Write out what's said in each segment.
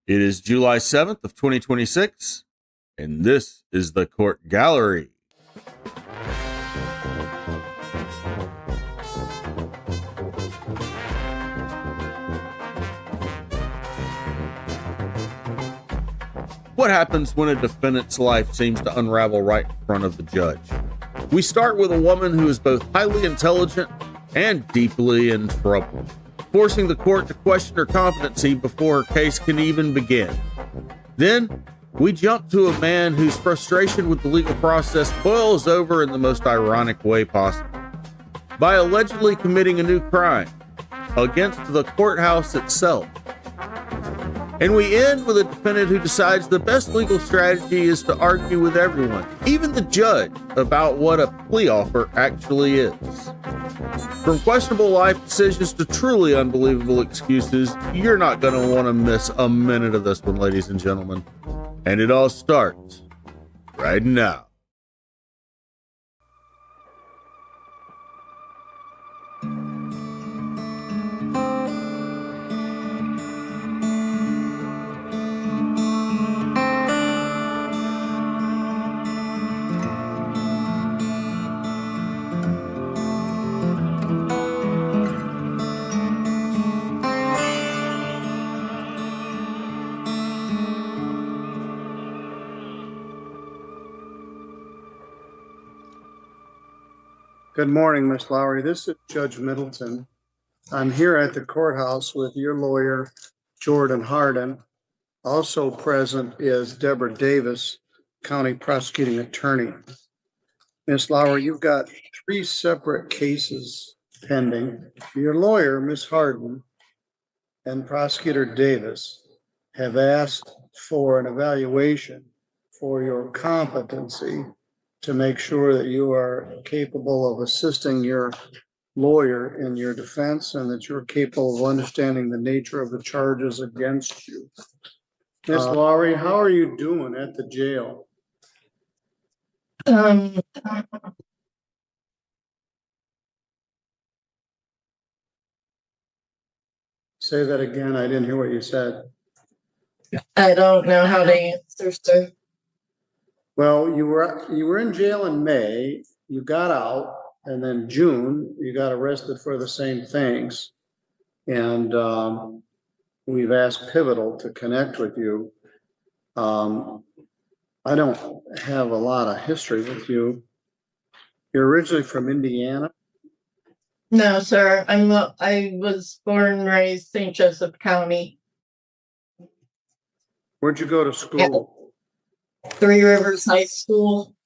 It is July 7th of 2026, and this is the Court Gallery. What happens when a defendant's life seems to unravel right in front of the judge? We start with a woman who is both highly intelligent and deeply in trouble, forcing the court to question her competency before her case can even begin. Then, we jump to a man whose frustration with the legal process boils over in the most ironic way possible, by allegedly committing a new crime against the courthouse itself. And we end with a defendant who decides the best legal strategy is to argue with everyone, even the judge, about what a plea offer actually is. From questionable life decisions to truly unbelievable excuses, you're not going to want to miss a minute of this one, ladies and gentlemen. And it all starts right now. Good morning, Ms. Lowry. This is Judge Middleton. I'm here at the courthouse with your lawyer, Jordan Hardin. Also present is Deborah Davis, County Prosecuting Attorney. Ms. Lowry, you've got 3 separate cases pending. Your lawyer, Ms. Hardin, and Prosecutor Davis have asked for an evaluation for your competency to make sure that you are capable of assisting your lawyer in your defense and that you're capable of understanding the nature of the charges against you. Ms. Lowry, how are you doing at the jail? Say that again. I didn't hear what you said. I don't know how to answer, sir. Well, you were in jail in May, you got out, and then June, you got arrested for the same things. And we've asked Pivotal to connect with you. I don't have a lot of history with you. You're originally from Indiana? No, sir. I was born and raised St. Joseph County. Where'd you go to school? 3 Rivers High School.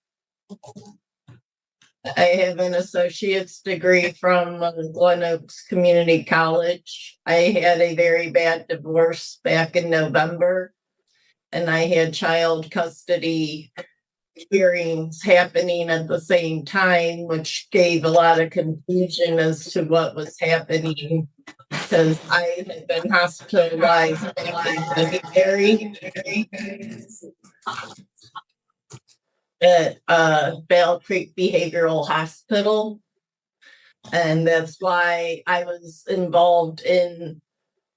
I have an associate's degree from Glen Oaks Community College. I had a very bad divorce back in November, and I had child custody hearings happening at the same time, which gave a lot of confusion as to what was happening because I had been hospitalized in February at Battle Creek Behavioral Hospital. And that's why I was involved in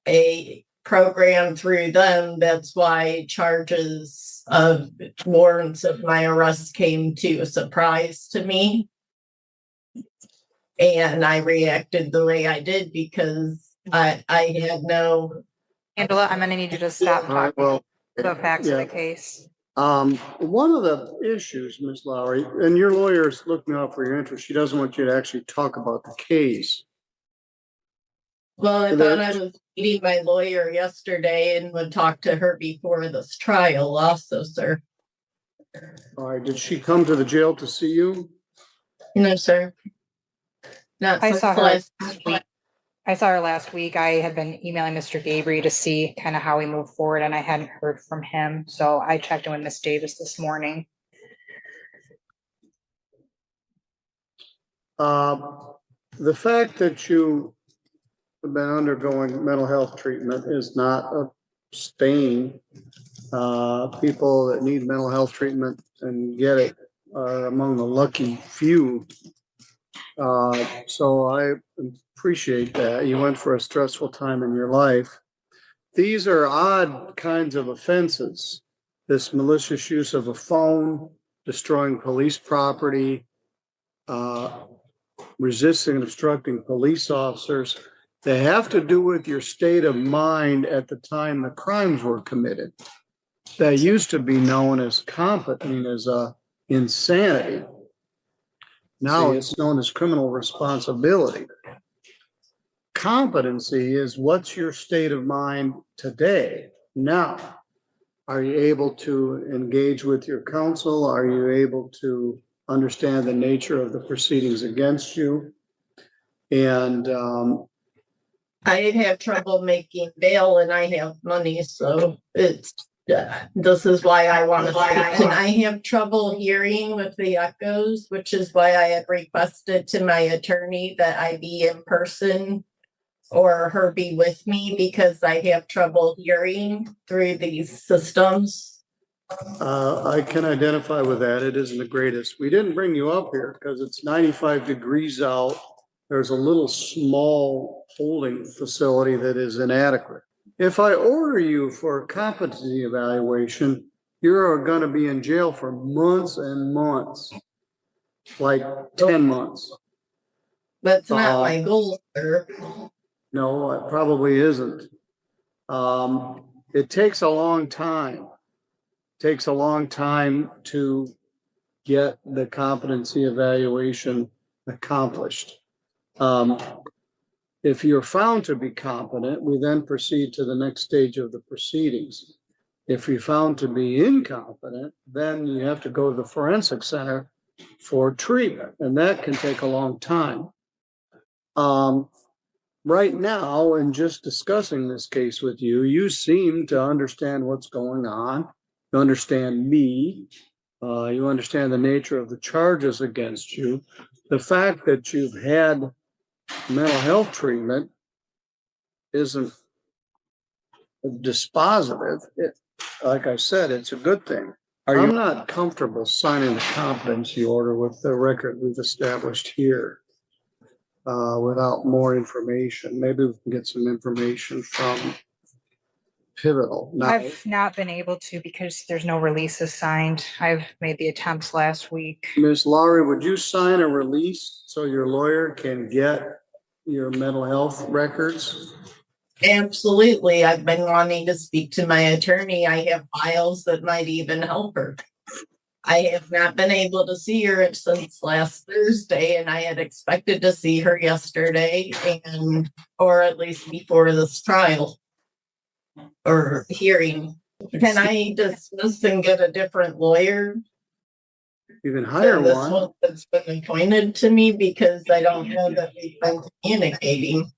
a program through them. That's why charges of warrants of my arrest came to a surprise to me. And I reacted the way I did because I had no... Angela, I'm going to need you to stop talking. Right, well, Go back to the case. One of the issues, Ms. Lowry, and your lawyer's looking out for your interest. She doesn't want you to actually talk about the case. Well, I thought I was meeting my lawyer yesterday and would talk to her before this trial also, sir. All right, did she come to the jail to see you? No, sir. Not I saw her last last week. week. I saw her last week. I had been emailing Mr. Gabriel to see kind of how we move forward, and I hadn't heard from him. So I checked in with Miss Davis this morning. The fact that you have been undergoing mental health treatment is not a stain. People that need mental health treatment and get it are among the lucky few. So I appreciate that. You went for a stressful time in your life. these are odd kinds of offenses. This malicious use of a phone, destroying police property, resisting and obstructing police officers. They have to do with your state of mind at the time the crimes were committed. That used to be known as competent, as insanity. Now it's known as criminal responsibility. Competency is what's your state of mind today, now. Are you able to engage with your counsel? Are you able to understand the nature of the proceedings against you? And I have trouble making bail and I have money, so it's, this is why I want to speak. And I have trouble hearing with the echoes, which is why I had requested to my attorney that I be in person or her be with me, because I have trouble hearing through these systems. I can identify with that. It isn't the greatest. We didn't bring you up here because it's 95 degrees out. There's a little small holding facility that is inadequate. If I order you for a competency evaluation, you're going to be in jail for months and months, like 10 months. That's not my goal, sir. No, it probably isn't. It takes a long time. Takes a long time to get the competency evaluation accomplished. If you're found to be competent, we then proceed to the next stage of the proceedings. If you're found to be incompetent, then you have to go to the forensic center for treatment, and that can take a long time. Right now, in just discussing this case with you, you seem to understand what's going on. You understand me. You understand the nature of the charges against you. The fact that you've had mental health treatment isn't dispositive. Like I said, it's a good thing. I'm not comfortable signing the competency order with the record we've established here without more information. Maybe we can get some information from Pivotal. Now, I've not been able to because there's no releases signed. I've made the attempts last week. Ms. Lowry, would you sign a release so your lawyer can get your mental health records? Absolutely. I've been wanting to speak to my attorney. I have files that might even help her. I have not been able to see her since last Thursday, and I had expected to see her yesterday, or at least before this trial or hearing. Can I dismiss and get a different lawyer? You can hire than this one. that's been appointed to me, because I don't know that we've been communicating.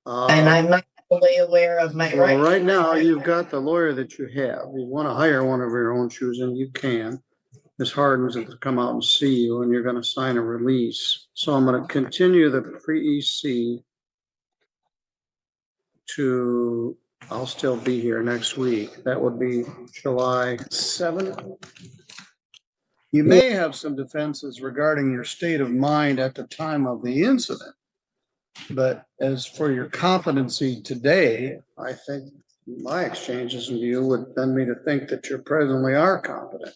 And I'm not fully aware of my Well, rights. right now, you've got the lawyer that you have. You want to hire one of your own choosing, you can. Ms. Harden's going to come out and see you, and you're going to sign a release. So I'm going to continue the pre-EC to, I'll still be here next week. That would be July 7th. You may have some defenses regarding your state of mind at the time of the incident. But as for your competency today, I think my exchanges with you would lend me to think that you presently are competent.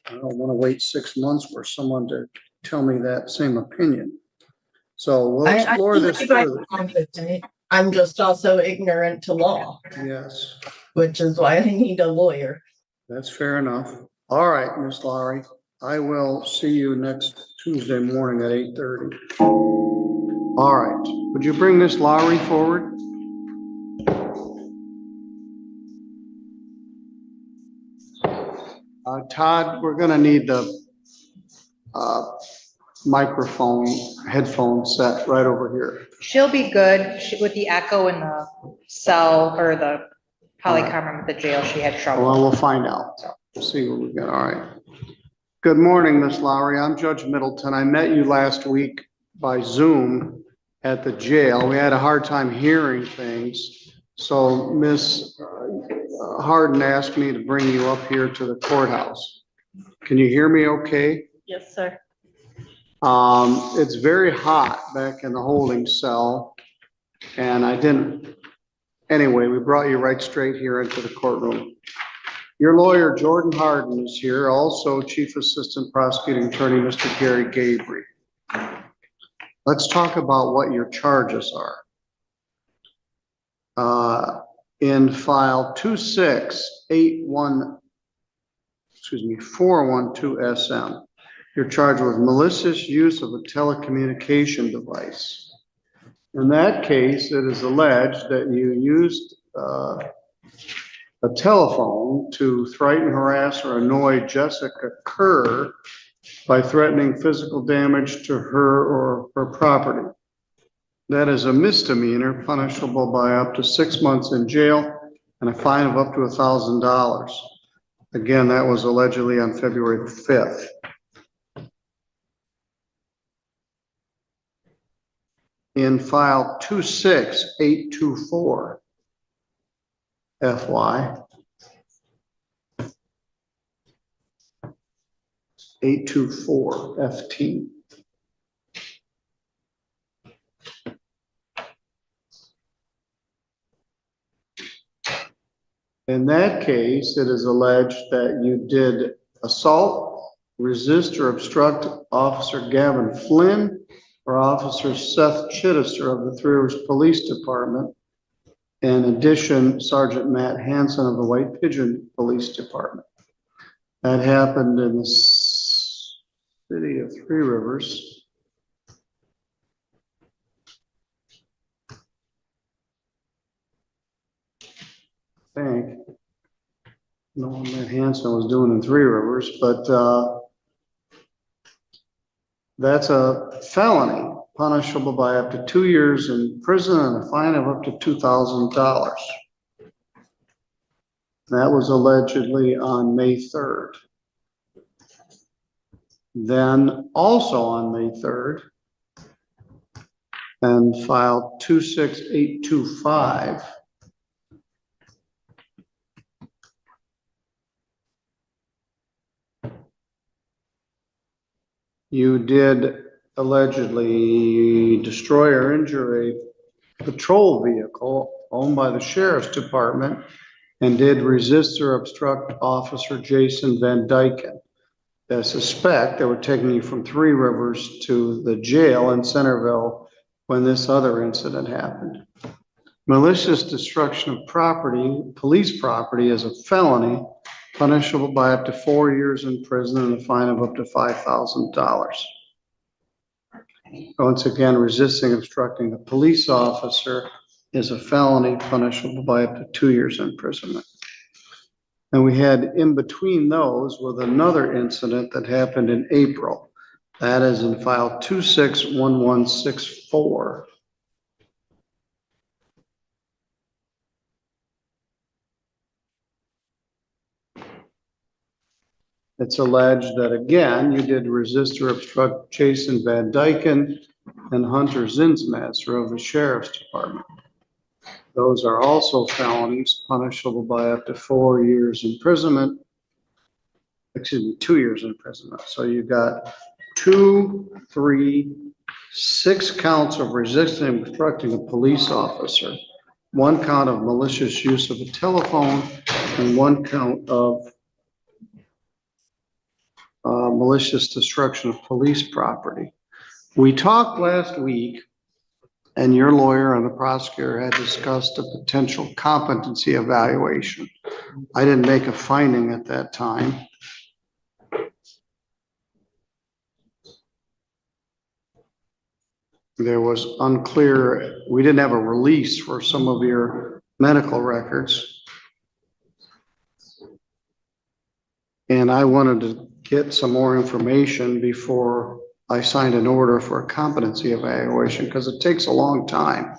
I don't want to wait 6 months for someone to tell me that same opinion. So we'll explore this further. I'm just also ignorant to law, Yes, which is why I need a lawyer. that's fair enough. All right, Ms. Lowry, I will see you next Tuesday morning at 8:30. All right, would you bring Ms. Lowry forward? Todd, we're gonna need the microphone, headphone set right over here. She'll be good with the echo in the cell or the polycarbonate with the jail. She had trouble. Well, we'll find out. See what we got. All right. Good morning, Ms. Lowry. I'm Judge Middleton. I met you last week by Zoom at the jail. We had a hard time hearing things. So Ms. Harden asked me to bring you up here to the courthouse. Can you hear me okay? Yes, sir. It's very hot back in the holding cell. And I didn't, anyway, we brought you right straight here into the courtroom. Your lawyer, Jordan Harden, is here, also Chief Assistant Prosecuting Attorney, Mr. Gary Gabry. Let's talk about what your charges are. In file 412 SM, you're charged with malicious use of a telecommunication device. In that case, it is alleged that you used a telephone to threaten, harass, or annoy Jessica Kerr by threatening physical damage to her or her property. That is a misdemeanor punishable by up to 6 months in jail and a fine of up to $1,000. Again, that was allegedly on February 5th. In file 26824 FY 824 FT. In that case, it is alleged that you did assault, resist, or obstruct Officer Gavin Flynn or Officer Seth Chittister of the Three Rivers Police Department. In addition, Sergeant Matt Hanson of the White Pigeon Police Department. That happened in the city of Three Rivers. I think. No one Matt Hanson was doing in Three Rivers, but that's a felony punishable by up to 2 years in prison and a fine of up to $2,000. That was allegedly on May 3rd. Then also on May 3rd, and file 26825, you did allegedly destroy or injure a patrol vehicle owned by the Sheriff's Department and did resist or obstruct Officer Jason Van Dyken. I suspect they were taking you from Three Rivers to the jail in Centerville when this other incident happened. Malicious destruction of property, police property, is a felony punishable by up to 4 years in prison and a fine of up to $5,000. Once again, resisting, obstructing a police officer is a felony punishable by up to 2 years imprisonment. And we had in between those with another incident that happened in April. That is in file 261164. It's alleged that, again, you did resist or obstruct Jason Van Dyken and Hunter Zinsmaster of the Sheriff's Department. Those are also felonies punishable by up to 4 years imprisonment. 2 years imprisonment. So you got 2, 3, 6 counts of resisting and obstructing a police officer, 1 count of malicious use of a telephone, and 1 count of malicious destruction of police property. We talked last week, and your lawyer and the prosecutor had discussed a potential competency evaluation. I didn't make a finding at that time. There was unclear, we didn't have a release for some of your medical records. And I wanted to get some more information before I signed an order for a competency evaluation because it takes a long time.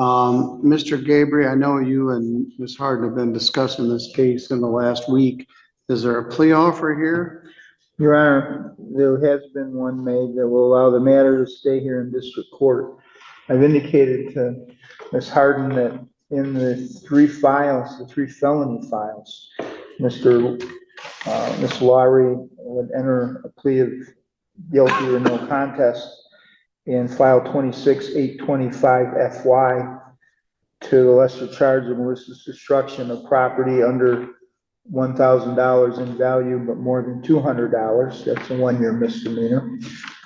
Mr. Gabry, I know you and Ms. Harden have been discussing this case in the last week. Is there a plea offer here? Your Honor, there has been one made that will allow the matter to stay here in district court. I've indicated to Ms. Harden that in the 3 files, the 3 felony files, Ms. Lowry would enter a plea of guilty or no contest in file 26-825-FY to the lesser charge of malicious destruction of property under $1,000 in value, but more than $200. That's a 1-year misdemeanor.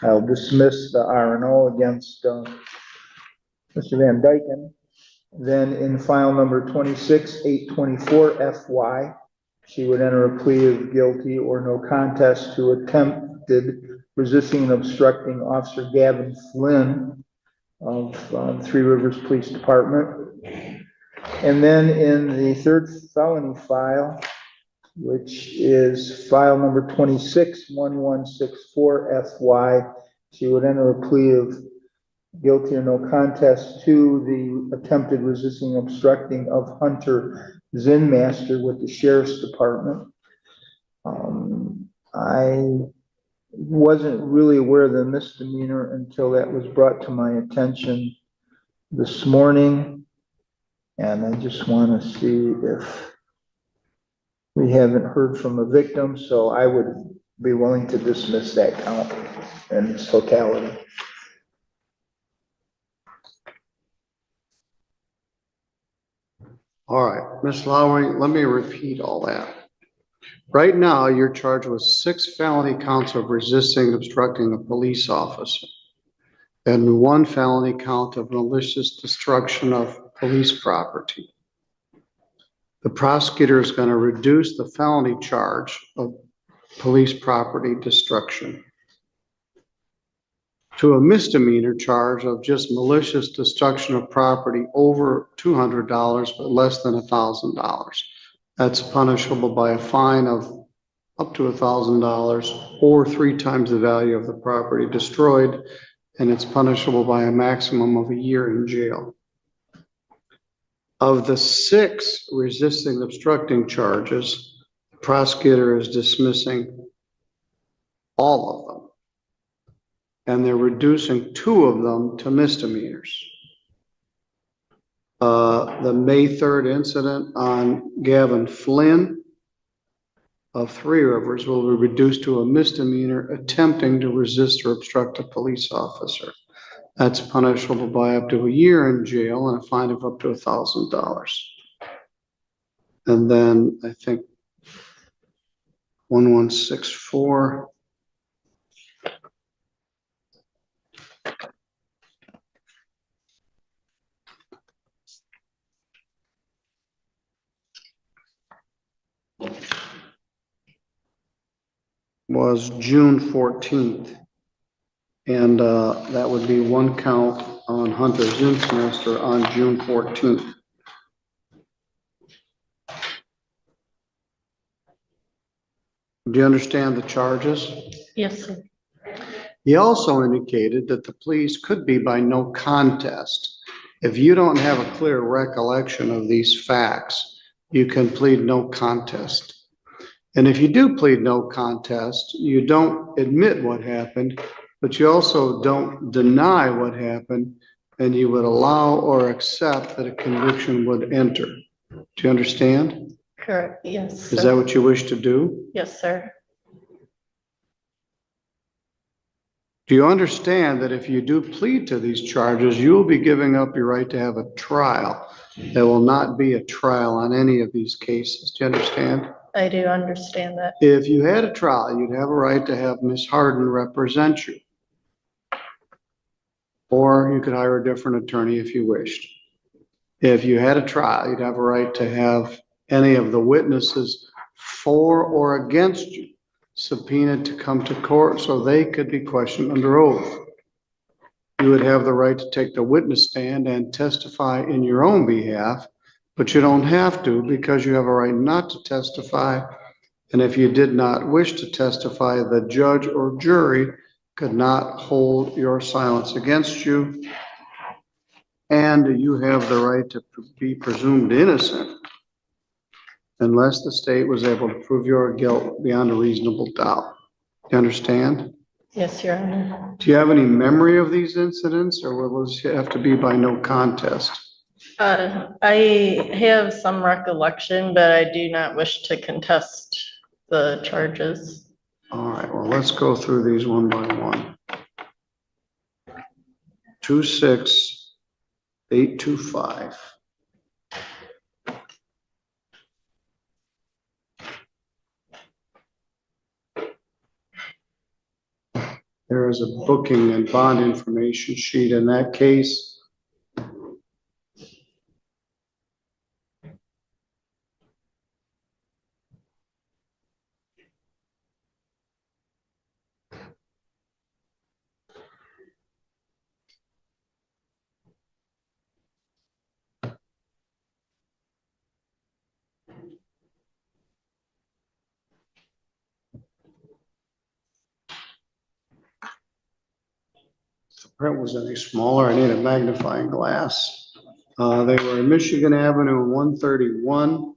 I'll dismiss the R&O against Mr. Van Dyken. Then in file number 26-824-FY, she would enter a plea of guilty or no contest to attempted resisting and obstructing Officer Gavin Flynn of Three Rivers Police Department. And then in the third felony file, which is file number 26-1164-FY, she would enter a plea of guilty or no contest to the attempted resisting and obstructing of Hunter Zinmaster with the Sheriff's Department. I wasn't really aware of the misdemeanor until that was brought to my attention this morning. And I just want to see if we haven't heard from a victim, so I would be willing to dismiss that count in its totality. All right, Ms. Lowry, let me repeat all that. Right now, you're charged with 6 felony counts of resisting and obstructing a police officer and 1 felony count of malicious destruction of police property. The prosecutor is going to reduce the felony charge of police property destruction to a misdemeanor charge of just malicious destruction of property over $200, but less than $1,000. That's punishable by a fine of up to $1,000 or 3 times the value of the property destroyed, and it's punishable by a maximum of a year in jail. Of the 6 resisting obstructing charges, the prosecutor is dismissing all of them, and they're reducing 2 of them to misdemeanors. The May 3rd incident on Gavin Flynn of Three Rivers will be reduced to a misdemeanor attempting to resist or obstruct a police officer. That's punishable by up to a year in jail and a fine of up to $1,000. And then I think 1164. Was June 14th. And that would be 1 count on Hunter Zinmaster on June 14th. Do you understand the charges? Yes, sir. He also indicated that the pleas could be by no contest. If you don't have a clear recollection of these facts, you can plead no contest. And if you do plead no contest, you don't admit what happened, but you also don't deny what happened, and you would allow or accept that a conviction would enter. Do you understand? Correct, yes. Is that what you wish to do? Yes, sir. Do you understand that if you do plead to these charges, you will be giving up your right to have a trial? There will not be a trial on any of these cases. Do you understand? I do understand that. If you had a trial, you'd have a right to have Ms. Harden represent you. Or you could hire a different attorney if you wished. If you had a trial, you'd have a right to have any of the witnesses for or against you subpoenaed to come to court so they could be questioned under oath. You would have the right to take the witness stand and testify in your own behalf, but you don't have to because you have a right not to testify. And if you did not wish to testify, the judge or jury could not hold your silence against you. And you have the right to be presumed innocent unless the state was able to prove your guilt beyond a reasonable doubt. You understand? Yes, Your Honor. Do you have any memory of these incidents, or will this have to be by no contest? I have some recollection, but I do not wish to contest the charges. All right, well, let's go through these one by one. 26825. There is a booking and bond information sheet in that case. If the print was any smaller, I need a magnifying glass. They were in Michigan Avenue 131,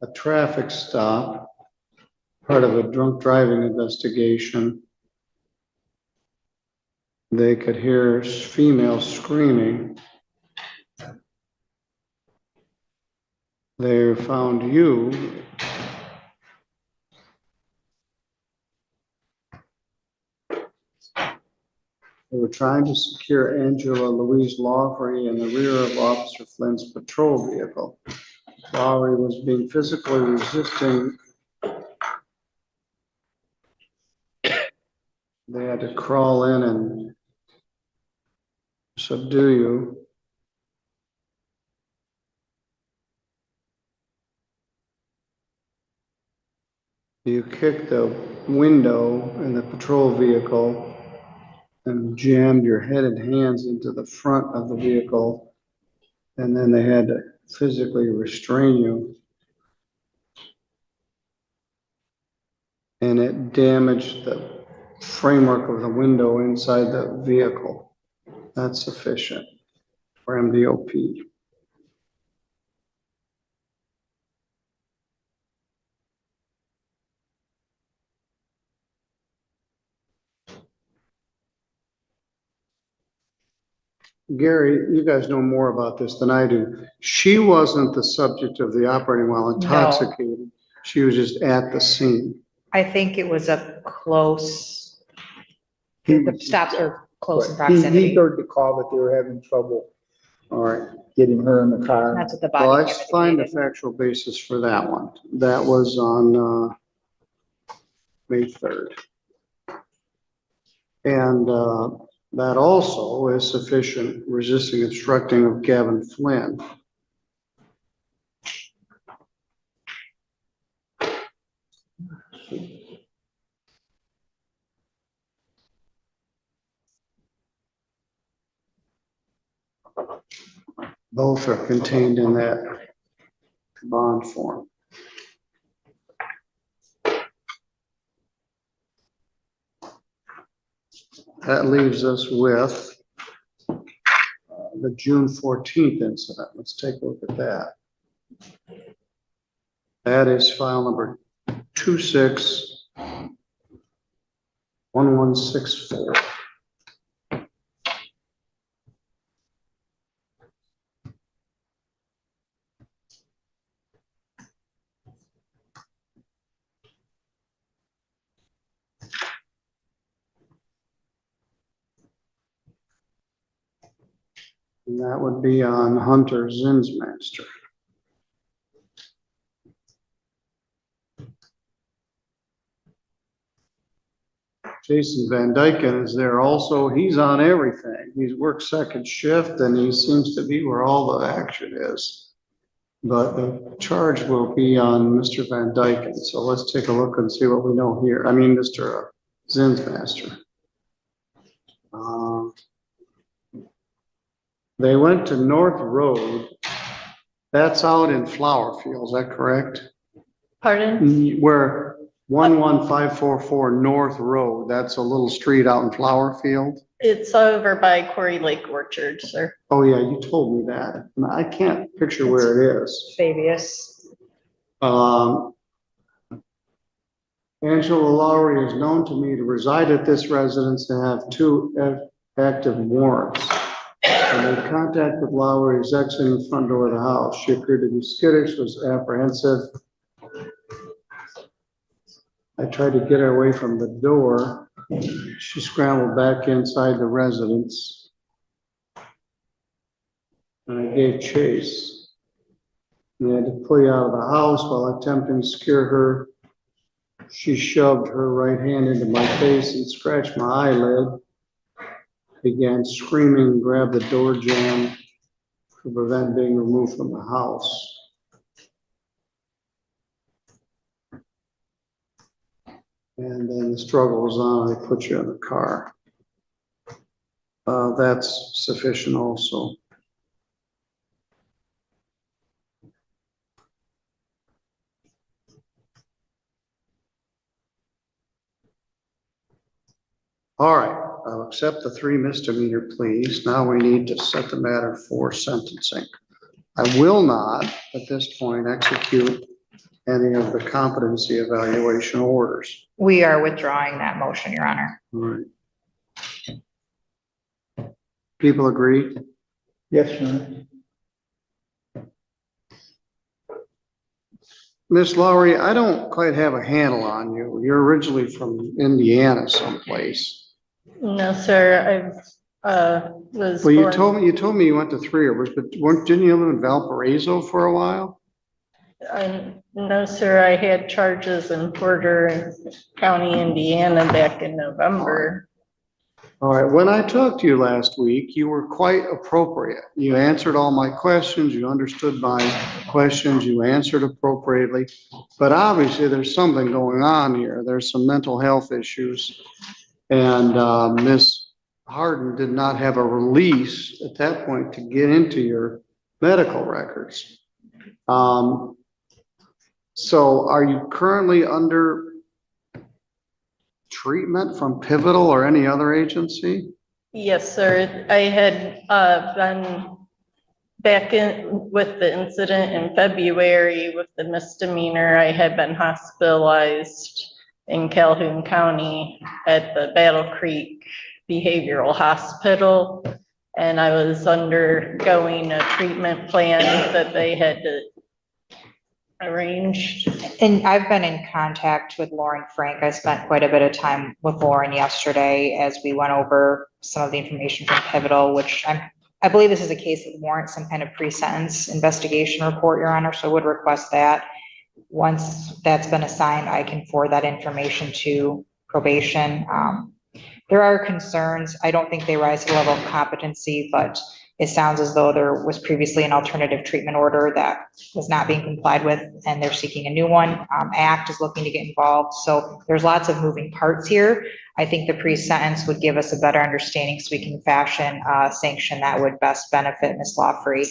a traffic stop, part of a drunk driving investigation. They could hear females screaming. They found you. They were trying to secure Angela Louise Lawfrey in the rear of Officer Flynn's patrol vehicle. Lawry was being physically resisting. They had to crawl in and subdue you. You kicked the window in the patrol vehicle and jammed your head and hands into the front of the vehicle. And then they had to physically restrain you. And it damaged the framework of the window inside the vehicle. That's sufficient for MDOP. Gary, you guys know more about this than I do. She wasn't the subject of the operating while intoxicated. She was just at the scene. I think it was a close, the stops were close in He proximity. heard the call that they were having trouble, all right, getting her in the car. That's what the Well, body. let's cam find a indicated. factual basis for that one. That was on May 3rd. And that also is sufficient resisting obstructing of Gavin Flynn. Both are contained in that bond form. That leaves us with the June 14th incident. Let's take a look at that. That is file number 261164. And that would be on Hunter Zinsmaster. Jason Van Dyken is there also. He's on everything. He's worked second shift and he seems to be where all the action is. But the charge will be on Mr. Van Dyken. So let's take a look and see what we know here. I mean, Mr. Zinsmaster. They went to North Road. That's out in Flower Field, is that correct? Pardon? Where 11544 North Road, that's a little street out in Flower Field? It's over by Quarry Lake Orchard, sir. Oh, yeah, you told me that. And I can't picture where it is. Fabius. Angela Lowry is known to me to reside at this residence and have 2 active warrants. And they contacted Lowry's exiting the front door of the house. She appeared to be skittish, was apprehensive. I tried to get her away from the door. She scrambled back inside the residence. and I gave chase. And I had to pull you out of the house while attempting to scare her. She shoved her right hand into my face and scratched my eyelid. Began screaming and grabbed the door jamb to prevent being removed from the house. And then the struggle was on, they put you in the car. That's sufficient also. All right, I'll accept the 3 misdemeanor pleas. Now we need to set the matter for sentencing. I will not, at this point, execute any of the competency evaluation orders. We are withdrawing that motion, Your Honor. All right. People agree? Yes, Your Honor. Miss Lowry, I don't quite have a handle on you. You're originally from Indiana someplace. No, sir, was Well, you born. told me you went to 3 Rivers, but didn't you live in Valparaiso for a while? No, sir, I had charges in Porter County, Indiana back in November. All right, when I talked to you last week, you were quite appropriate. You answered all my questions, you understood my questions, you answered appropriately. But obviously, there's something going on here. There's some mental health issues. And Ms. Harden did not have a release at that point to get into your medical records. So are you currently under treatment from Pivotal or any other agency? Yes, sir, I had been back in with the incident in February with the misdemeanor. I had been hospitalized in Calhoun County at the Battle Creek Behavioral Hospital. And I was undergoing a treatment plan that they had arranged. And I've been in contact with Lauren Frank. I spent quite a bit of time with Lauren yesterday as we went over some of the information from Pivotal, which I believe this is a case that warrants some kind of pre-sentence investigation report, Your Honor, so I would request that. Once that's been assigned, I can forward that information to probation. There are concerns. I don't think they rise to the level of competency, but it sounds as though there was previously an alternative treatment order that was not being complied with, and they're seeking a new one. ACT is looking to get involved. So there's lots of moving parts here. I think the pre-sentence would give us a better understanding so we can fashion a sanction that would best benefit Ms. Lawfrey.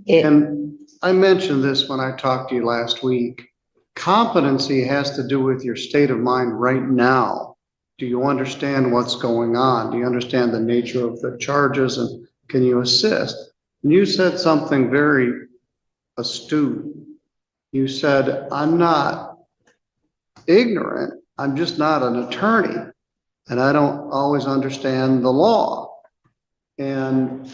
And I mentioned this when I talked to you last week. Competency has to do with your state of mind right now. Do you understand what's going on? Do you understand the nature of the charges, and can you assist? And you said something very astute. You said, I'm not ignorant. I'm just not an attorney, and I don't always understand the law. And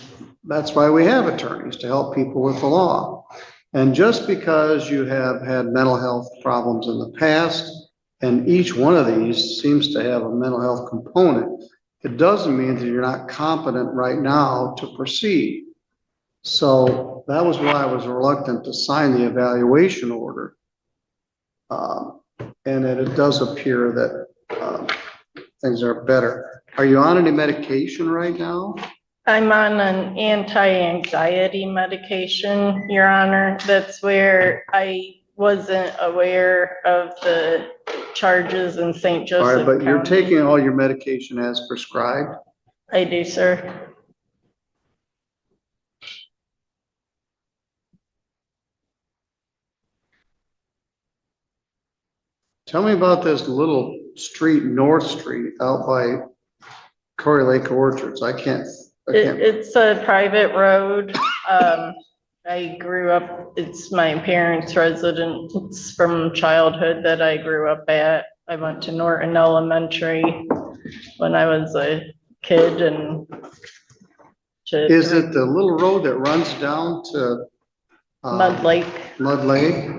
that's why we have attorneys, to help people with the law. And just because you have had mental health problems in the past, and each one of these seems to have a mental health component, it doesn't mean that you're not competent right now to proceed. So that was why I was reluctant to sign the evaluation order. And it does appear that things are better. Are you on any medication right now? I'm on an anti-anxiety medication, Your Honor. That's where I wasn't aware of the charges in St. Joseph All right, but you're County. taking all your medication as prescribed? I do, sir. Tell me about this little street, North Street, out by Corey Lake Orchards. I can't. It's a private road. I grew up, it's my parents' residence from childhood that I grew up at. I went to Norton Elementary when I was a kid, and Is it the little road that runs down to Mud Lake. Mud Lake?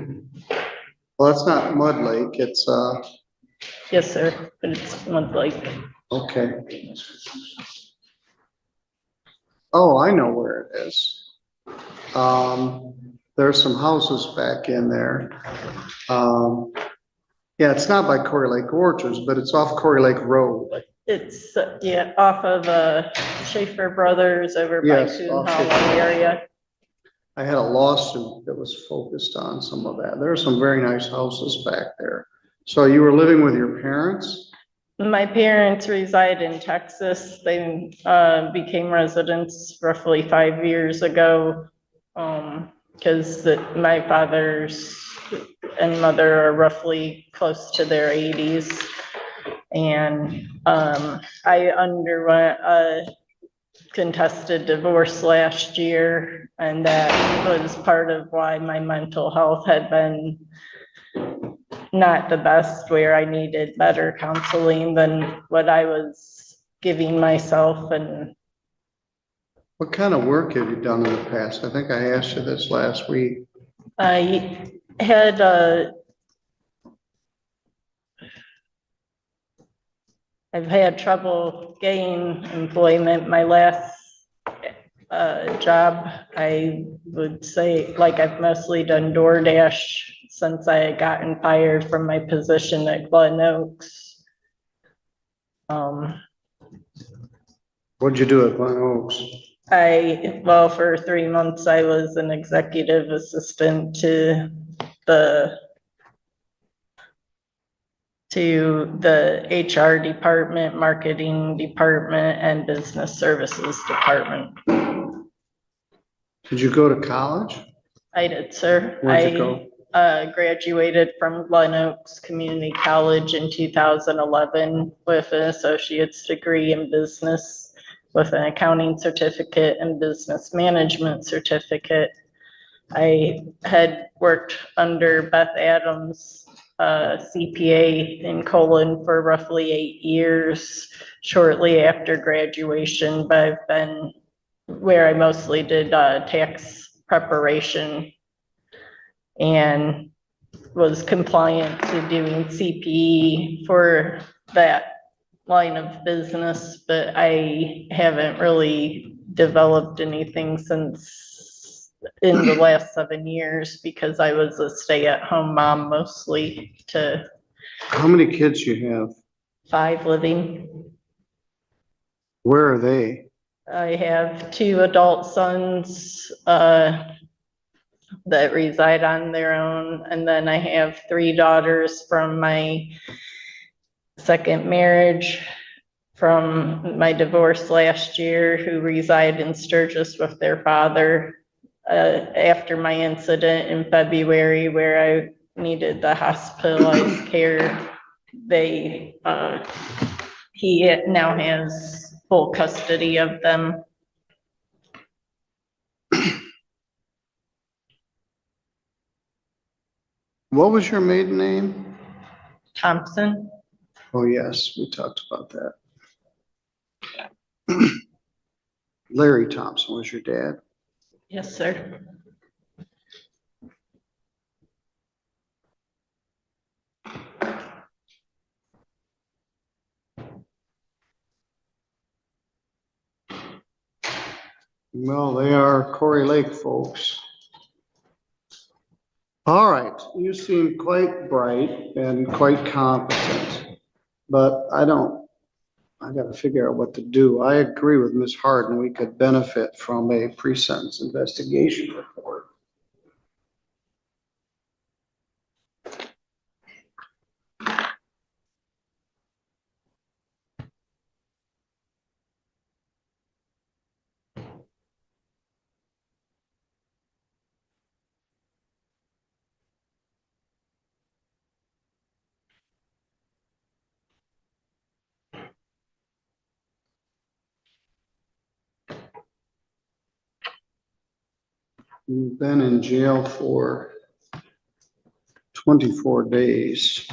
Well, that's not Mud Lake, it's Yes, sir, but it's Mud Lake. okay. Oh, I know where it is. There's some houses back in there. Yeah, it's not by Corey Lake Orchards, but it's off Corey Lake Road. It's, yeah, off of, Schaefer Brothers over by Yes, Coon off Hollow Schaefer. area. I had a lawsuit that was focused on some of that. There are some very nice houses back there. So you were living with your parents? My parents reside in Texas. They became residents roughly 5 years ago. Because my father's and mother are roughly close to their 80s. And I underwent a contested divorce last year, and that was part of why my mental health had been not the best, where I needed better counseling than what I was giving myself. And What kind of work have you done in the past? I think I asked you this last week. I had I've had trouble getting employment. My last job, I would say, like, I've mostly done DoorDash since I had gotten fired from my position at Glen Oaks. What'd you do at Glen Oaks? Well, for 3 months, I was an executive assistant to the HR department, marketing department, and business services department. Did you go to college? I did, sir. Where'd you go? I graduated from Glen Oaks Community College in 2011 with an associate's degree in business, with an accounting certificate and business management certificate. I had worked under Beth Adams, CPA in Colon for roughly 8 years shortly after graduation, but I've been where I mostly did tax preparation and was compliant to doing CPE for that line of business, but I haven't really developed anything since in the last 7 years because I was a stay-at-home mom mostly to How many kids you have? 5 living. Where are they? I have 2 adult sons that reside on their own, and then I have 3 daughters from my second marriage, from my divorce last year, who reside in Sturgis with their father. After my incident in February where I needed the hospitalized care, he now has full custody of them. What was your maiden name? Thompson. Oh, yes, we talked about that. Larry Thompson was your dad. Yes, sir. Well, they are Corey Lake folks. All right, you seem quite bright and quite competent, but I gotta figure out what to do. I agree with Ms. Harden. We could benefit from a pre-sentence investigation report. You've been in jail for 24 days.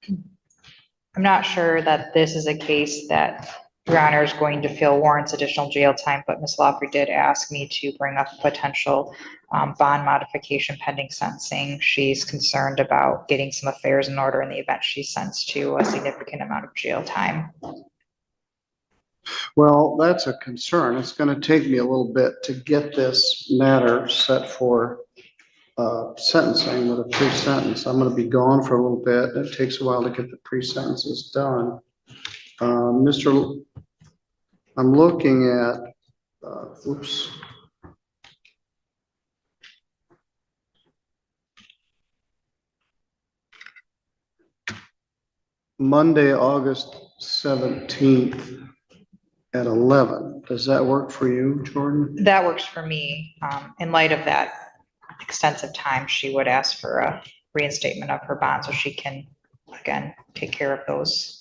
I'm not sure that this is a case that Your Honor is going to feel warrants additional jail time, but Ms. Lawfrey did ask me to bring up potential bond modification pending sentencing. She's concerned about getting some affairs in order in the event she's sentenced to a significant amount of jail time. Well, that's a concern. It's gonna take me a little bit to get this matter set for sentencing with a pre-sentence. I'm gonna be gone for a little bit. It takes a while to get the pre-sentences done. I'm looking at, oops. Monday, August 17th at 11. Does that work for you, Jordan? That works for me. In light of that extensive time, she would ask for a reinstatement of her bond so she can, again, take care of those.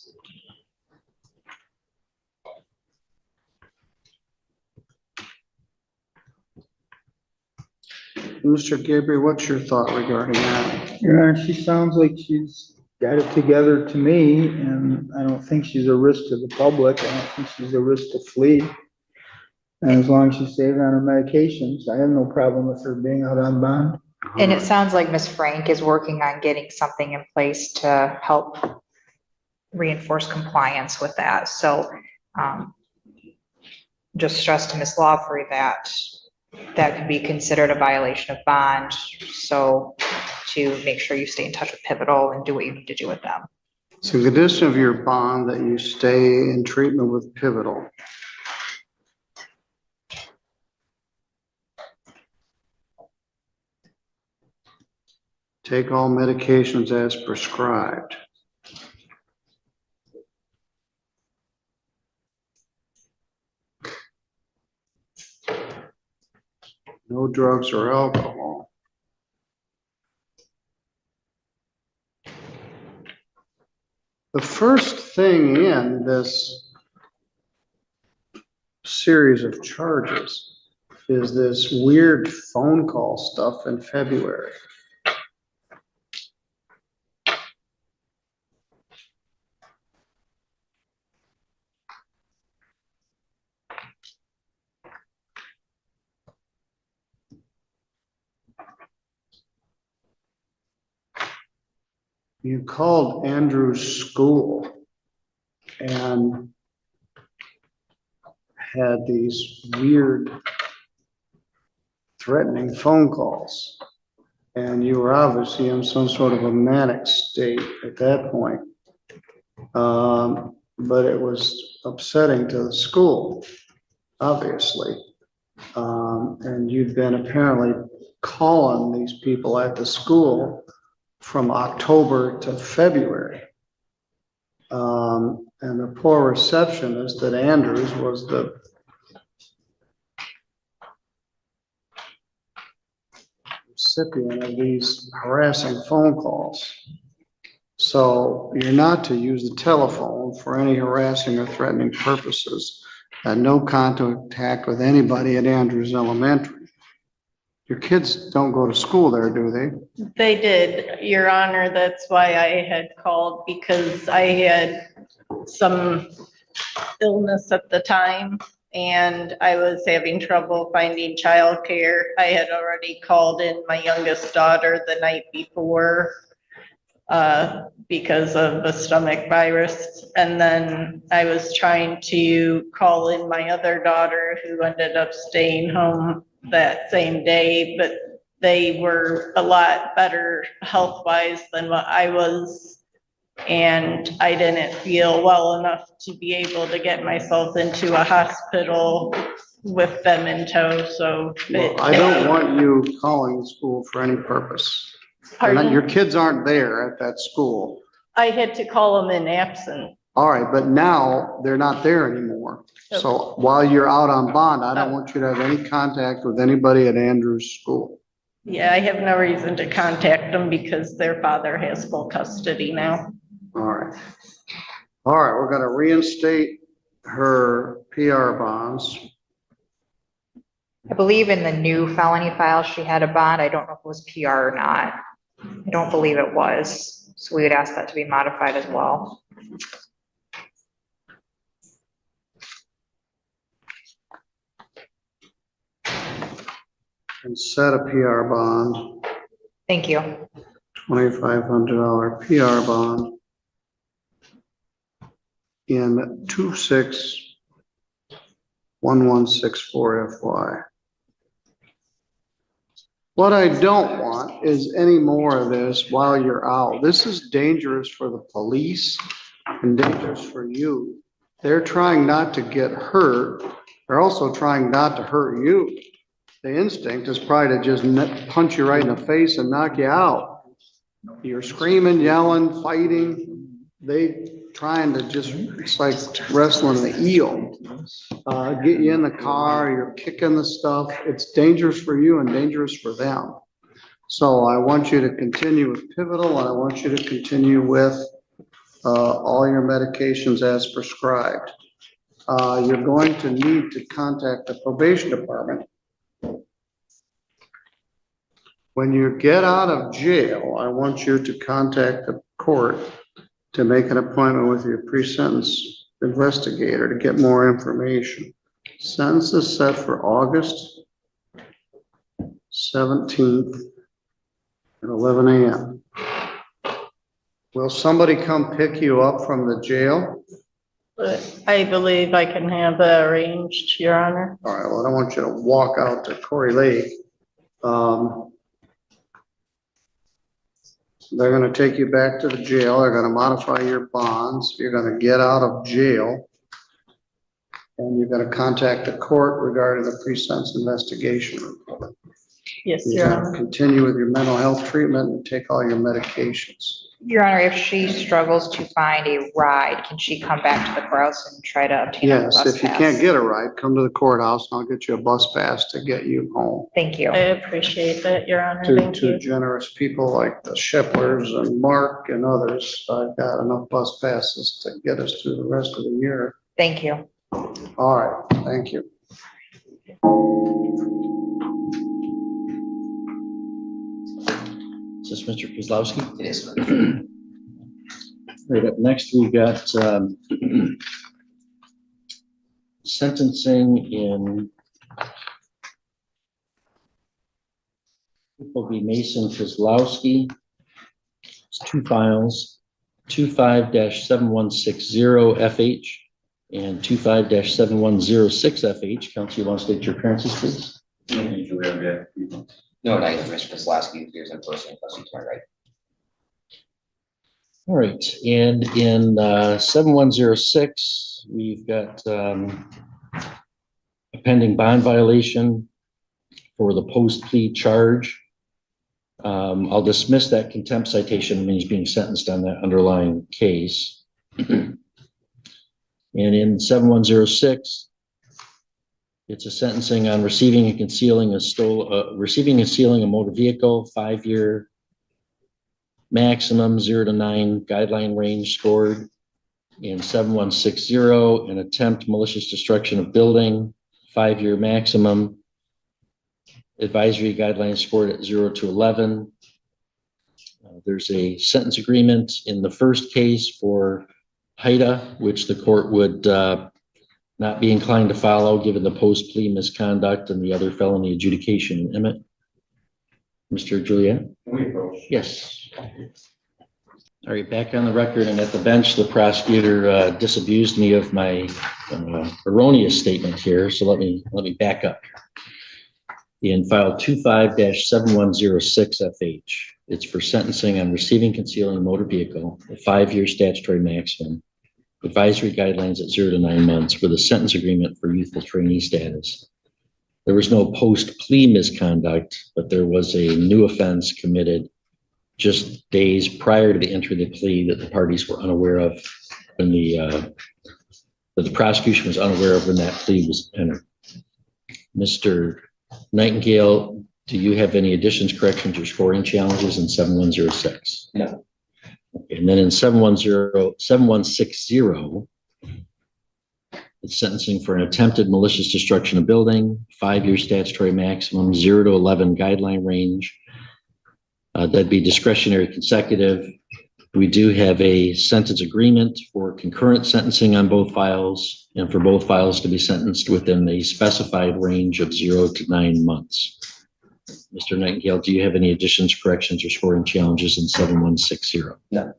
Mr. Gabriel, what's your thought regarding that? Your Honor, she sounds like she's got it together to me, and I don't think she's a risk to the public. I don't think she's a risk to flee. And as long as she stays on her medications, I have no problem with her being out on bond. And it sounds like Ms. Frank is working on getting something in place to help reinforce compliance with that. So just stress to Ms. Lawfrey that that could be considered a violation of bond. So to make sure you stay in touch with Pivotal and do what you need to do with them. So condition of your bond that you stay in treatment with Pivotal. Take all medications as prescribed. No drugs or alcohol. The first thing in this series of charges is this weird phone call stuff in February. You called Andrew's school and had these weird threatening phone calls. And you were obviously in some sort of a manic state at that point. But it was upsetting to the school, obviously. And you'd been apparently calling these people at the school from October to February. And the poor receptionist at Andrews was the recipient of these harassing phone calls. So you're not to use the telephone for any harassing or threatening purposes, and no contact with anybody at Andrews Elementary. Your kids don't go to school there, do they? They did, Your Honor. That's why I had called, because I had some illness at the time and I was having trouble finding childcare. I had already called in my youngest daughter the night before because of the stomach virus. And then I was trying to call in my other daughter, who ended up staying home that same day, but they were a lot better health-wise than what I was. And I didn't feel well enough to be able to get myself into a hospital with them in tow, so. Well, I don't want you calling the school for any purpose. Pardon? Your kids aren't there at that school. I had to call them in absent. All right, but now they're not there anymore. So while you're out on bond, I don't want you to have any contact with anybody at Andrews School. Yeah, I have no reason to contact them because their father has full custody now. All right. All right, we're gonna reinstate her PR bonds. I believe in the new felony file, she had a bond. I don't know if it was PR or not. I don't believe it was. So we would ask that to be modified as well. and set a PR bond, Thank you. $2,500 PR bond in 261164 FY. What I don't want is any more of this while you're out. This is dangerous for the police and dangerous for you. They're trying not to get hurt. They're also trying not to hurt you. The instinct is probably to just punch you right in the face and knock you out. You're screaming, yelling, fighting. They trying to just, it's like wrestling the eel. Get you in the car, you're kicking the stuff. It's dangerous for you and dangerous for them. So I want you to continue with Pivotal, and I want you to continue with all your medications as prescribed. You're going to need to contact the probation department. When you get out of jail, I want you to contact the court to make an appointment with your pre-sentence investigator to get more information. Sentence is set for August 17th at 11 a.m. Will somebody come pick you up from the jail? But I believe I can have that arranged, Your Honor. All right, well, I don't want you to walk out to Corey Lake. They're gonna take you back to the jail. They're gonna modify your bonds. You're gonna get out of jail. And you're gonna contact the court regarding the pre-sentence investigation report. Yes, You're Your gonna Honor. continue with your mental health treatment and take all your medications. Your Honor, if she struggles to find a ride, can she come back to the courthouse and try to obtain a Yes, bus if you pass? can't get a ride, come to the courthouse and I'll get you a bus pass to get you home. Thank you. I appreciate that, Your Honor. To Thank you. generous people like the Shiplers and Mark and others, I've got enough bus passes to get us through the rest of the year. Thank you. All right, thank you. Is this Mr. Kozlowski? It is. Right, up next, we got sentencing in will be Mason Kozlowski. It's two files, 25-7160 FH and 25-7106 FH. Counsel, you want to state your appearances, please? No, not yet. Mr. Kozlowski appears in person, close to my right. All right, and in 7106, we've got a pending bond violation for the post plea charge. I'll dismiss that contempt citation when he's being sentenced on that underlying case. And in 7106, it's a sentencing on receiving and concealing a receiving and stealing a motor vehicle, 5-year maximum, 0 to 9 guideline range scored. In 7160, an attempt malicious destruction of building, 5-year maximum, advisory guidelines scored at 0 to 11. There's a sentence agreement in the first case for HIDA, which the court would not be inclined to follow given the post plea misconduct and the other felony adjudication. Emmett? Mr. Juliet? Yes. All right, back on the record and at the bench, the prosecutor disabused me of my erroneous statement here. So let me back up. In file 25-7106 FH, it's for sentencing on receiving, concealing a motor vehicle, a 5-year statutory maximum, advisory guidelines at 0 to 9 months with a sentence agreement for youthful trainee status. There was no post plea misconduct, but there was a new offense committed just days prior to the entry of the plea that the parties were unaware of, and that the prosecution was unaware of when that plea was entered. Mr. Nightingale, do you have any additions, corrections, or scoring challenges in 7106? No. Okay, and then in 7160, it's sentencing for an attempted malicious destruction of building, 5-year statutory maximum, 0 to 11 guideline range. That'd be discretionary consecutive. We do have a sentence agreement for concurrent sentencing on both files and for both files to be sentenced within the specified range of 0 to 9 months. Mr. Nightingale, do you have any additions, corrections, or scoring challenges in 7160? No.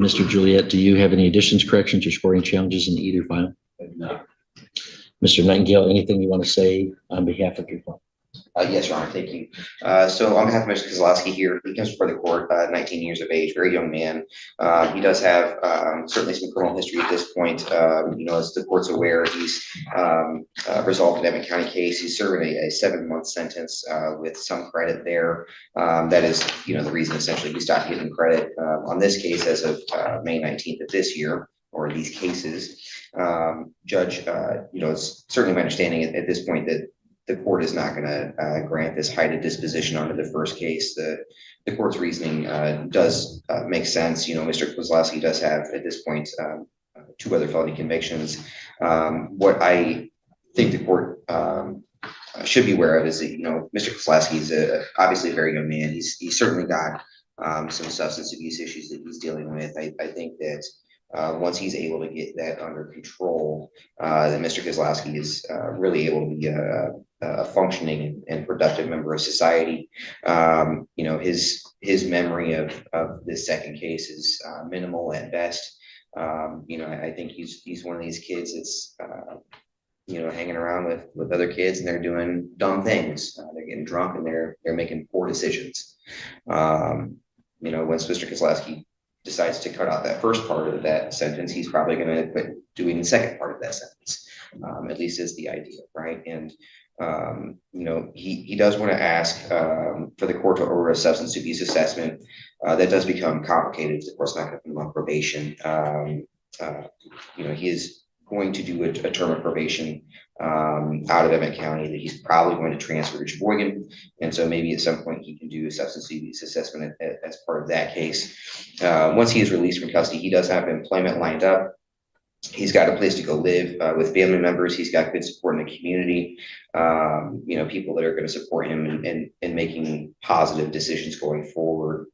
Mr. Juliet, do you have any additions, corrections, or scoring challenges in either file? No. Mr. Nightingale, anything you want to say on behalf of your file? Yes, Your Honor, thank you. So on behalf of Mr. Kozlowski here, he comes before the court, 19 years of age, very young man. He does have certainly some criminal history at this point. As the court's aware, he's resolved an Evan County case. He's serving a 7-month sentence with some credit there. That is, the reason essentially he stopped getting credit on this case as of May 19th of this year, or these cases. Judge, it's certainly my understanding at this point that the court is not going to grant this heightened disposition under the first case. The court's reasoning does make sense. Mr. Kozlowski does have at this point 2 other felony convictions. What I think the court should be aware of is that, Mr. Kozlowski is obviously a very young man. He's certainly got some substance abuse issues that he's dealing with. I think that once he's able to get that under control, then Mr. Kozlowski is really able to be a functioning and productive member of society. His memory of this second case is minimal at best. I think he's one of these kids that's hanging around with other kids, and they're doing dumb things. They're getting drunk, and they're making poor decisions. Once Mr. Kozlowski decides to cut out that first part of that sentence, he's probably going to quit doing the second part of that sentence. At least is the idea, right? And he does want to ask for the court to order a substance abuse assessment. That does become complicated. The court's not going to put him on probation. He is going to do a term of probation out of Emmett County that he's probably going to transfer to Sheboygan. And so maybe at some point he can do a substance abuse assessment as part of that case. Once he is released from custody, he does have employment lined up. He's got a place to go live with family members. He's got good support in the community. People that are going to support him in making positive decisions going forward.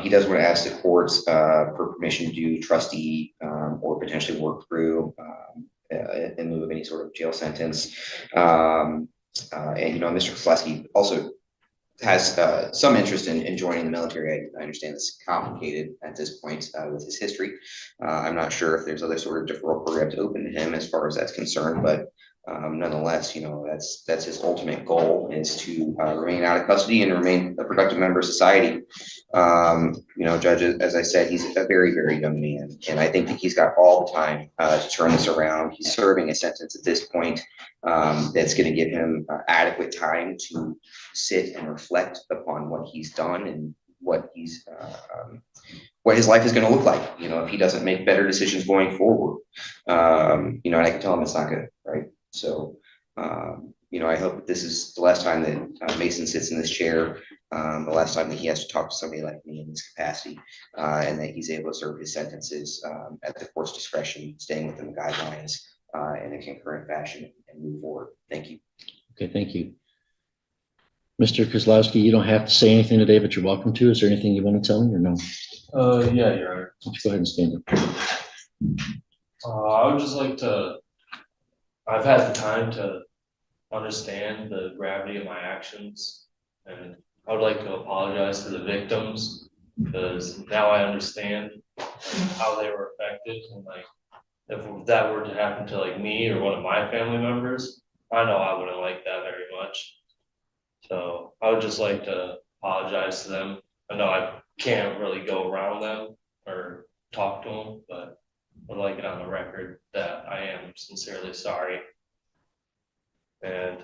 He does want to ask the courts for permission to do trustee or potentially work through in lieu of any sort of jail sentence. Mr. Kozlowski also has some interest in joining the military. I understand it's complicated at this point with his history. I'm not sure if there's other sort of deferral programs open to him as far as that's concerned, but nonetheless, that's his ultimate goal, is to remain out of custody and remain a productive member of society. Judge, as I said, he's a very, very young man, and I think that he's got all the time to turn this around. He's serving a sentence at this point that's going to give him adequate time to sit and reflect upon what he's done and what his life is going to look like, if he doesn't make better decisions going forward. And I can tell him it's not good, right? So, I hope that this is the last time that Mason sits in this chair, the last time that he has to talk to somebody like me in this capacity, and that he's able to serve his sentences at the court's discretion, staying within the guidelines in a concurrent fashion, and move forward. Thank you. Okay, thank you. Mr. Kozlowski, you don't have to say anything today, but you're welcome to. Is there anything you want to tell me or no? Yeah, Your Honor. Let's go ahead and stand up. I would just like to, I've had the time to understand the gravity of my actions, and I would like to apologize to the victims, because now I understand how they were affected, and if that were to happen to me or one of my family members, I know I wouldn't like that very much. So I would just like to apologize to them. I know I can't really go around them or talk to them, but I'd like it on the record that I am sincerely sorry. And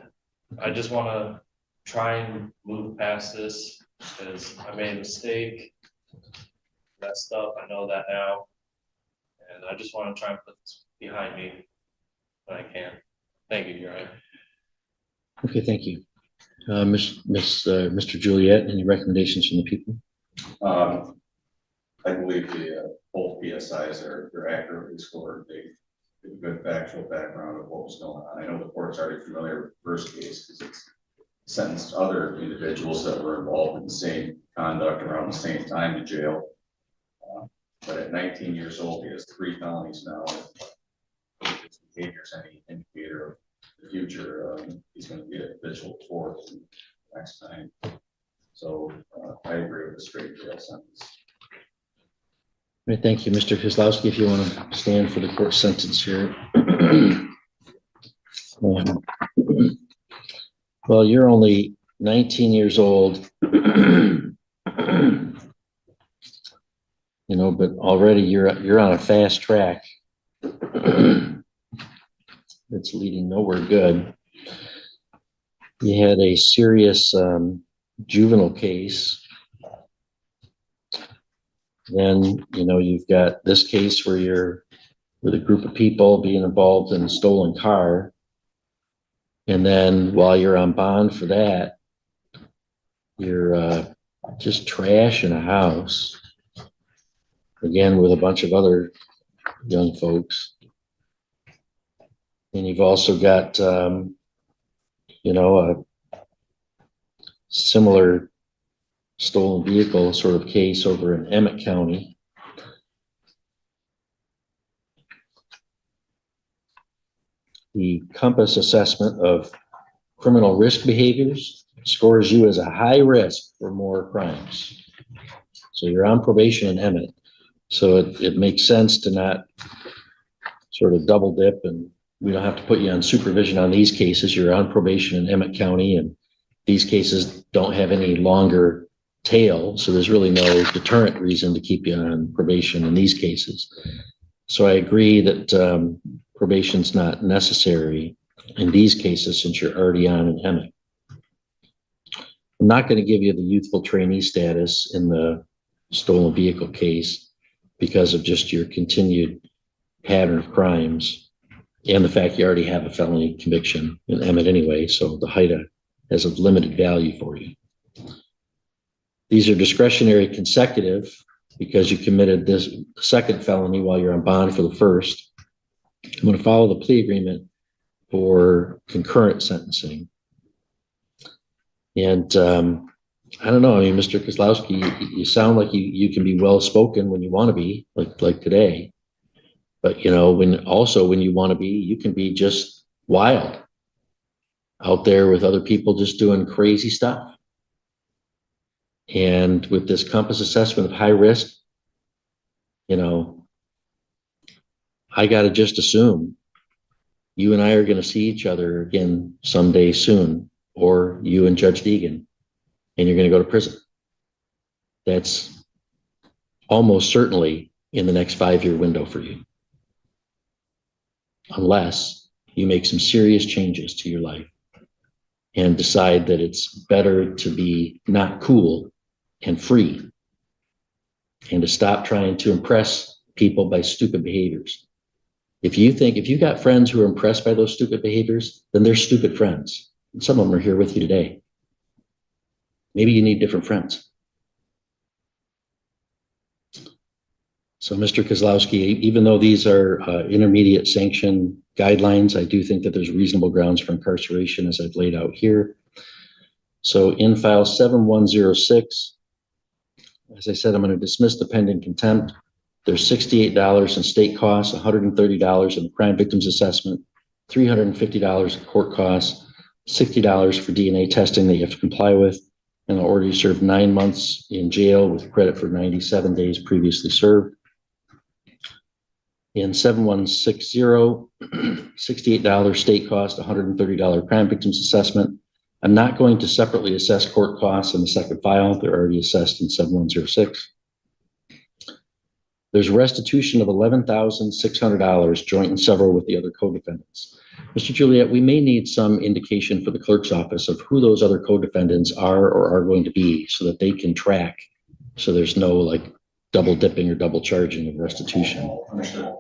I just want to try and move past this, because I made a mistake, messed up. I know that now. And I just want to try and put this behind me when I can. Thank you, Your Honor. Okay, thank you. Mr. Juliet, any recommendations from the people? I believe both PSIs are accurately scored. They give a good factual background of what was going on. I know the court's already familiar with the first case because it's sentenced other individuals that were involved in the same conduct around the same time to jail. But at 19 years old, he has 3 felonies now. If his behavior is any indicator of the future, he's going to be a habitual fourth. next time. So I agree with the straight jail sentence. All right, thank you, Mr. Kozlowski. If you want to stand for the court sentence here. Well, you're only 19 years old. You know, but already you're on a fast track. It's leading nowhere good. You had a serious juvenile case. Then, you know, you've got this case where you're with a group of people being involved in a stolen car. And then while you're on bond for that, you're just trashing a house. Again, with a bunch of other young folks. And you've also got, you know, a similar stolen vehicle sort of case over in Emmett County. The Compass assessment of criminal risk behaviors scores you as a high risk for more crimes. So you're on probation in Emmett. So it makes sense to not sort of double dip, and we don't have to put you on supervision on these cases. You're on probation in Emmett County, and these cases don't have any longer tail. So there's really no deterrent reason to keep you on probation in these cases. So I agree that probation's not necessary in these cases since you're already on in Emmett. I'm not going to give you the youthful trainee status in the stolen vehicle case because of just your continued pattern of crimes and the fact you already have a felony conviction in Emmett anyway, so the HIDA has a limited value for you. These are discretionary consecutive because you committed this second felony while you're on bond for the first. I'm going to follow the plea agreement for concurrent sentencing. And I don't know. I mean, Mr. Kozlowski, you sound like you can be well-spoken when you want to be, like today. But, you know, when you want to be, you can be just wild out there with other people just doing crazy stuff. And with this Compass assessment of high risk, you know, I got to just assume you and I are going to see each other again someday soon, or you and Judge Deegan, and you're going to go to prison. That's almost certainly in the next 5-year window for you. Unless you make some serious changes to your life and decide that it's better to be not cool and free and to stop trying to impress people by stupid behaviors. If you got friends who are impressed by those stupid behaviors, then they're stupid friends. And some of them are here with you today. Maybe you need different friends. So, Mr. Kozlowski, even though these are intermediate sanction guidelines, I do think that there's reasonable grounds for incarceration as I've laid out here. So in file 7106, as I said, I'm going to dismiss the pending contempt. There's $68 in state costs, $130 in the crime victims assessment, $350 in court costs, $60 for DNA testing that you have to comply with, and I'll order you serve 9 months in jail with credit for 97 days previously served. In 7160, $68 state cost, $130 crime victims assessment. I'm not going to separately assess court costs in the second file. They're already assessed in 7106. There's restitution of $11,600 joint and several with the other co-defendants. Mr. Juliet, we may need some indication for the clerk's office of who those other co-defendants are or are going to be so that they can track. So there's no like double dipping or double charging of restitution. Understood.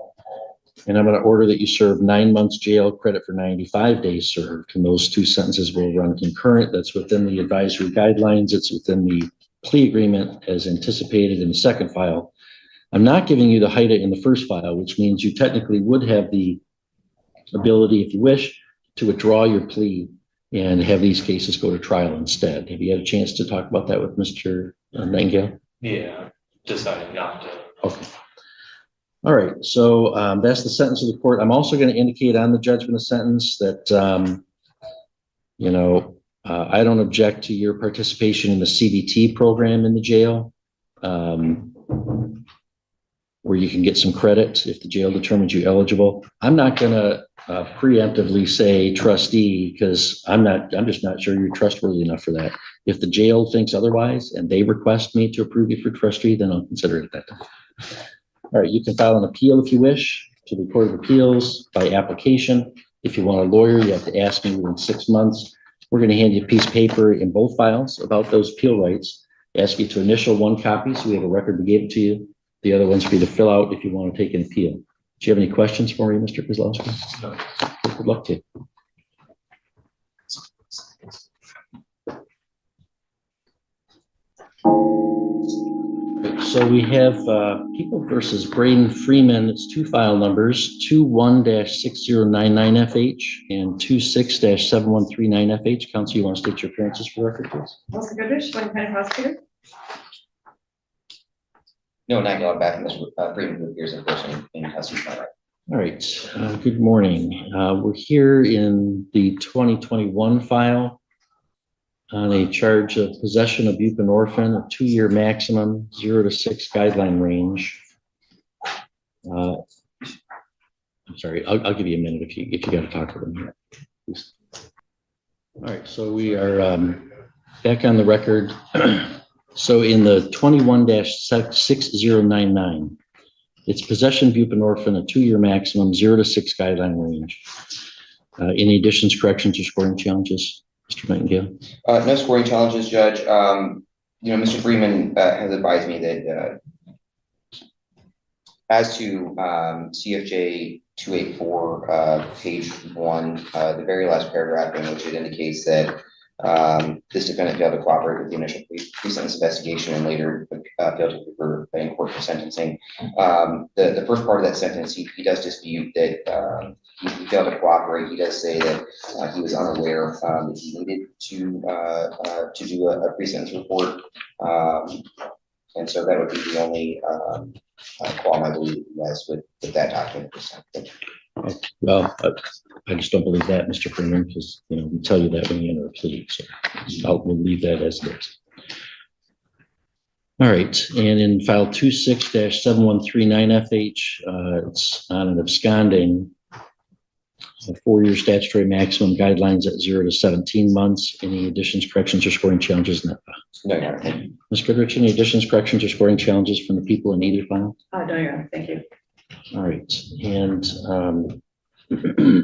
And I'm going to order that you serve 9 months jail, credit for 95 days served. And those two sentences will run concurrent. That's within the advisory guidelines. It's within the plea agreement as anticipated in the second file. I'm not giving you the HIDA in the first file, which means you technically would have the ability, if you wish, to withdraw your plea and have these cases go to trial instead. Have you had a chance to talk about that with Mr. Nightingale? Yeah, decided not to. Okay. All right, so that's the sentence of the court. I'm also going to indicate on the judgment of sentence that, you know, I don't object to your participation in the CBT program in the jail, where you can get some credit if the jail determines you eligible. I'm not gonna preemptively say trustee, because I'm just not sure you're trustworthy enough for that. If the jail thinks otherwise and they request me to approve you for trustee, then I'll consider it at that time. All right, you can file an appeal if you wish to the Court of Appeals by application. If you want a lawyer, you have to ask me within 6 months. We're going to hand you a piece of paper in both files about those appeal rights. Ask you to initial one copy so we have a record to give to you. The other one's for you to fill out if you want to take an appeal. Do you have any questions for me, Mr. Kozlowski? No. Good luck to you. So we have People versus Braden Freeman. It's two file numbers, 21-6099FH and 26-7139FH. Counsel, you want to state your appearances for record, please? Melissa Goodrich, Lynn County Prosecutor. No, not going back in this, Freeman, who appears in person in custody. All right, good morning. We're here in the 2021 file on a charge of possession of buprenorphine, a 2-year maximum, 0 to 6 guideline range. I'm sorry, I'll give you a minute if you got to talk to them here. Please. All right, so we are back on the record. So in the 21-6099, it's possession of buprenorphine, a 2-year maximum, 0 to 6 guideline range. Any additions, corrections, or scoring challenges, Mr. Nightingale? No scoring challenges, Judge. Mr. Freeman has advised me that as to CFJ 284, page 1, the very last paragraph in which it indicates that this defendant failed to cooperate with the initial pre-sentence investigation and later failed to appear in court for sentencing. The first part of that sentence, he does dispute that he failed to cooperate. He does say that he was unaware that he needed to do a pre-sentence report. And so that would be the only qualm I believe he has with that document. Well, I just don't believe that, Mr. Freeman, because we tell you that when you enter a plea. So we'll leave that as it is. All right, and in file 26-7139FH, it's on an absconding, a 4-year statutory maximum, guidelines at 0 to 17 months. Any additions, corrections, or scoring challenges in that file? No, Your Honor, thank you. Ms. Goodrich, any additions, corrections, or scoring challenges from the people in either file? No, Your Honor, thank you. All right, and I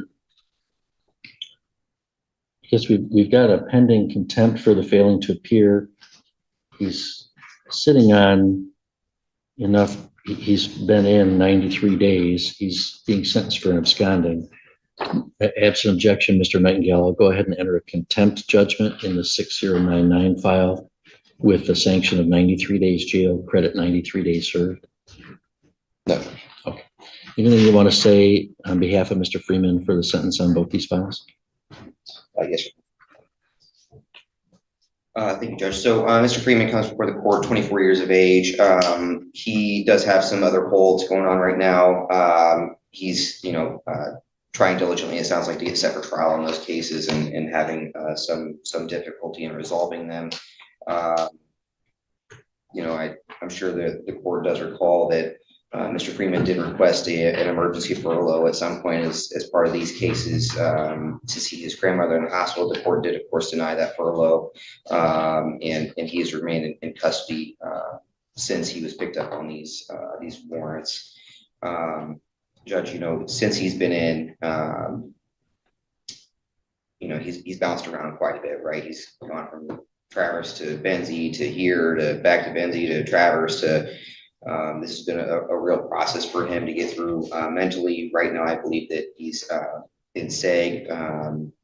guess we've got a pending contempt for the failing to appear. He's sitting on enough. He's been in 93 days. He's being sentenced for an absconding. Absent objection, Mr. Nightingale, I'll go ahead and enter a contempt judgment in the 6099 file with the sanction of 93 days jail, credit 93 days served. No. Okay. Anything you want to say on behalf of Mr. Freeman for the sentence on both these files? Yes, sir. Thank you, Judge. So Mr. Freeman comes before the court, 24 years of age. He does have some other holds going on right now. He's, trying diligently, it sounds like, to get set for trial in those cases and having some difficulty in resolving them. I'm sure that the court does recall that Mr. Freeman did request an emergency furlough at some point as part of these cases to see his grandmother in the hospital. The court did, of course, deny that furlough, and he has remained in custody since he was picked up on these warrants. Judge, since he's been in, he's bounced around quite a bit, right? He's gone from Traverse to Benzie to here to back to Benzie to Traverse to this has been a real process for him to get through mentally. Right now, I believe that he's in SEG,